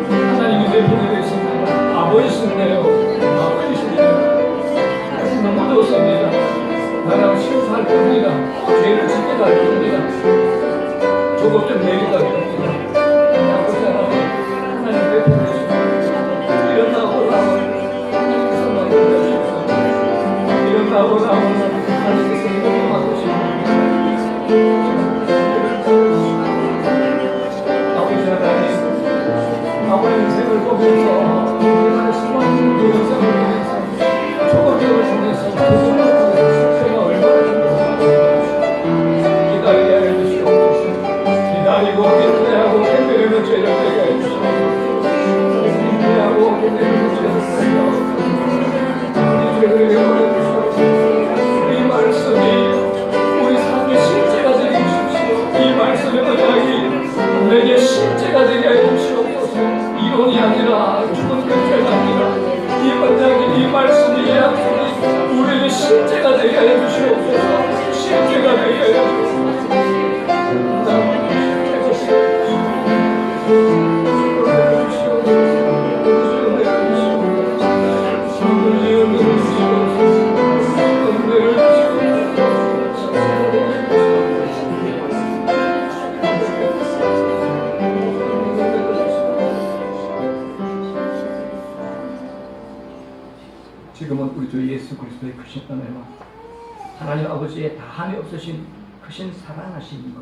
하나님이 내 편이 되십니다. 아버지신데요, 아버지신데요. 너무 좋습니다. 나랑 실수할 겁니다. 죄를 짓게 갈 겁니다. 조금 좀 내리다 겁니다. 아버지 하나님 내 편이 되십니다. 이런 아브라함을 하나님께서 만들어가셨습니다. 이런 아브라함을 하나님께서 이렇게 만드십니다. 아버지 하나님, 아버지 인생을 보면서 우리가 수많은 인생을 보면서 초보적으로 통해서 제가 얼마나 기다려야 해주시옵소서. 기다리고 기도하고 견디는 죄를 되게 해주시옵소서. 기도하고 견디는 죄를 되게 해주시옵소서. 이 죄를 열어주시옵소서. 이 말씀이 우리 삶의 실제가 되게 해주십시오. 이 말씀의 언약이 내게 실제가 되게 해주시옵소서. 이론이 아니라 죽은 결제가 아니라 이 언약이, 이 말씀이, 이 약속이 우리에게 실제가 되게 해주시옵소서. 실제가 되게 해주시옵소서. 지금은 우리 주 예수 그리스도의 크신 은혜와 하나님 아버지의 다함이 없으신 크신 사랑하신 것,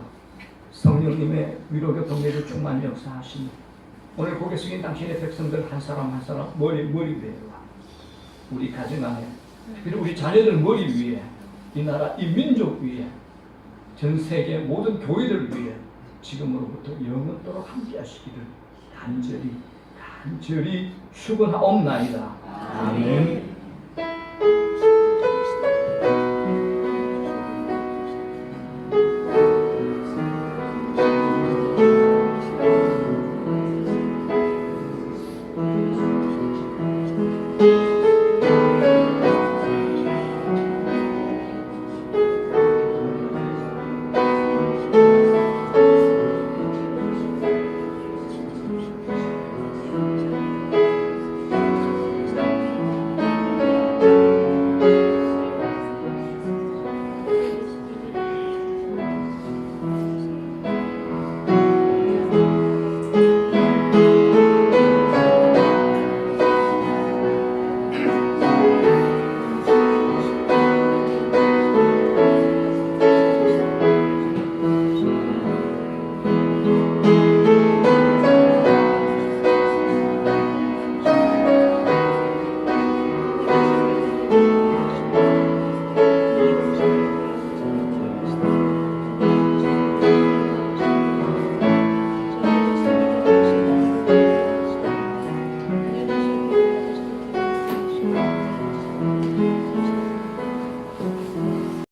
성령님의 위로가 동네를 충만 역사하시니 오늘 고개 숙인 당신의 백성들 한 사람 한 사람 머리 위에와 우리 가정 안에, 그리고 우리 자녀들 머리 위에, 이 나라 이 민족 위에, 전 세계 모든 교회들 위에 지금으로부터 영원토록 함께 하시기를 간절히 축원하옵나이다. 아멘.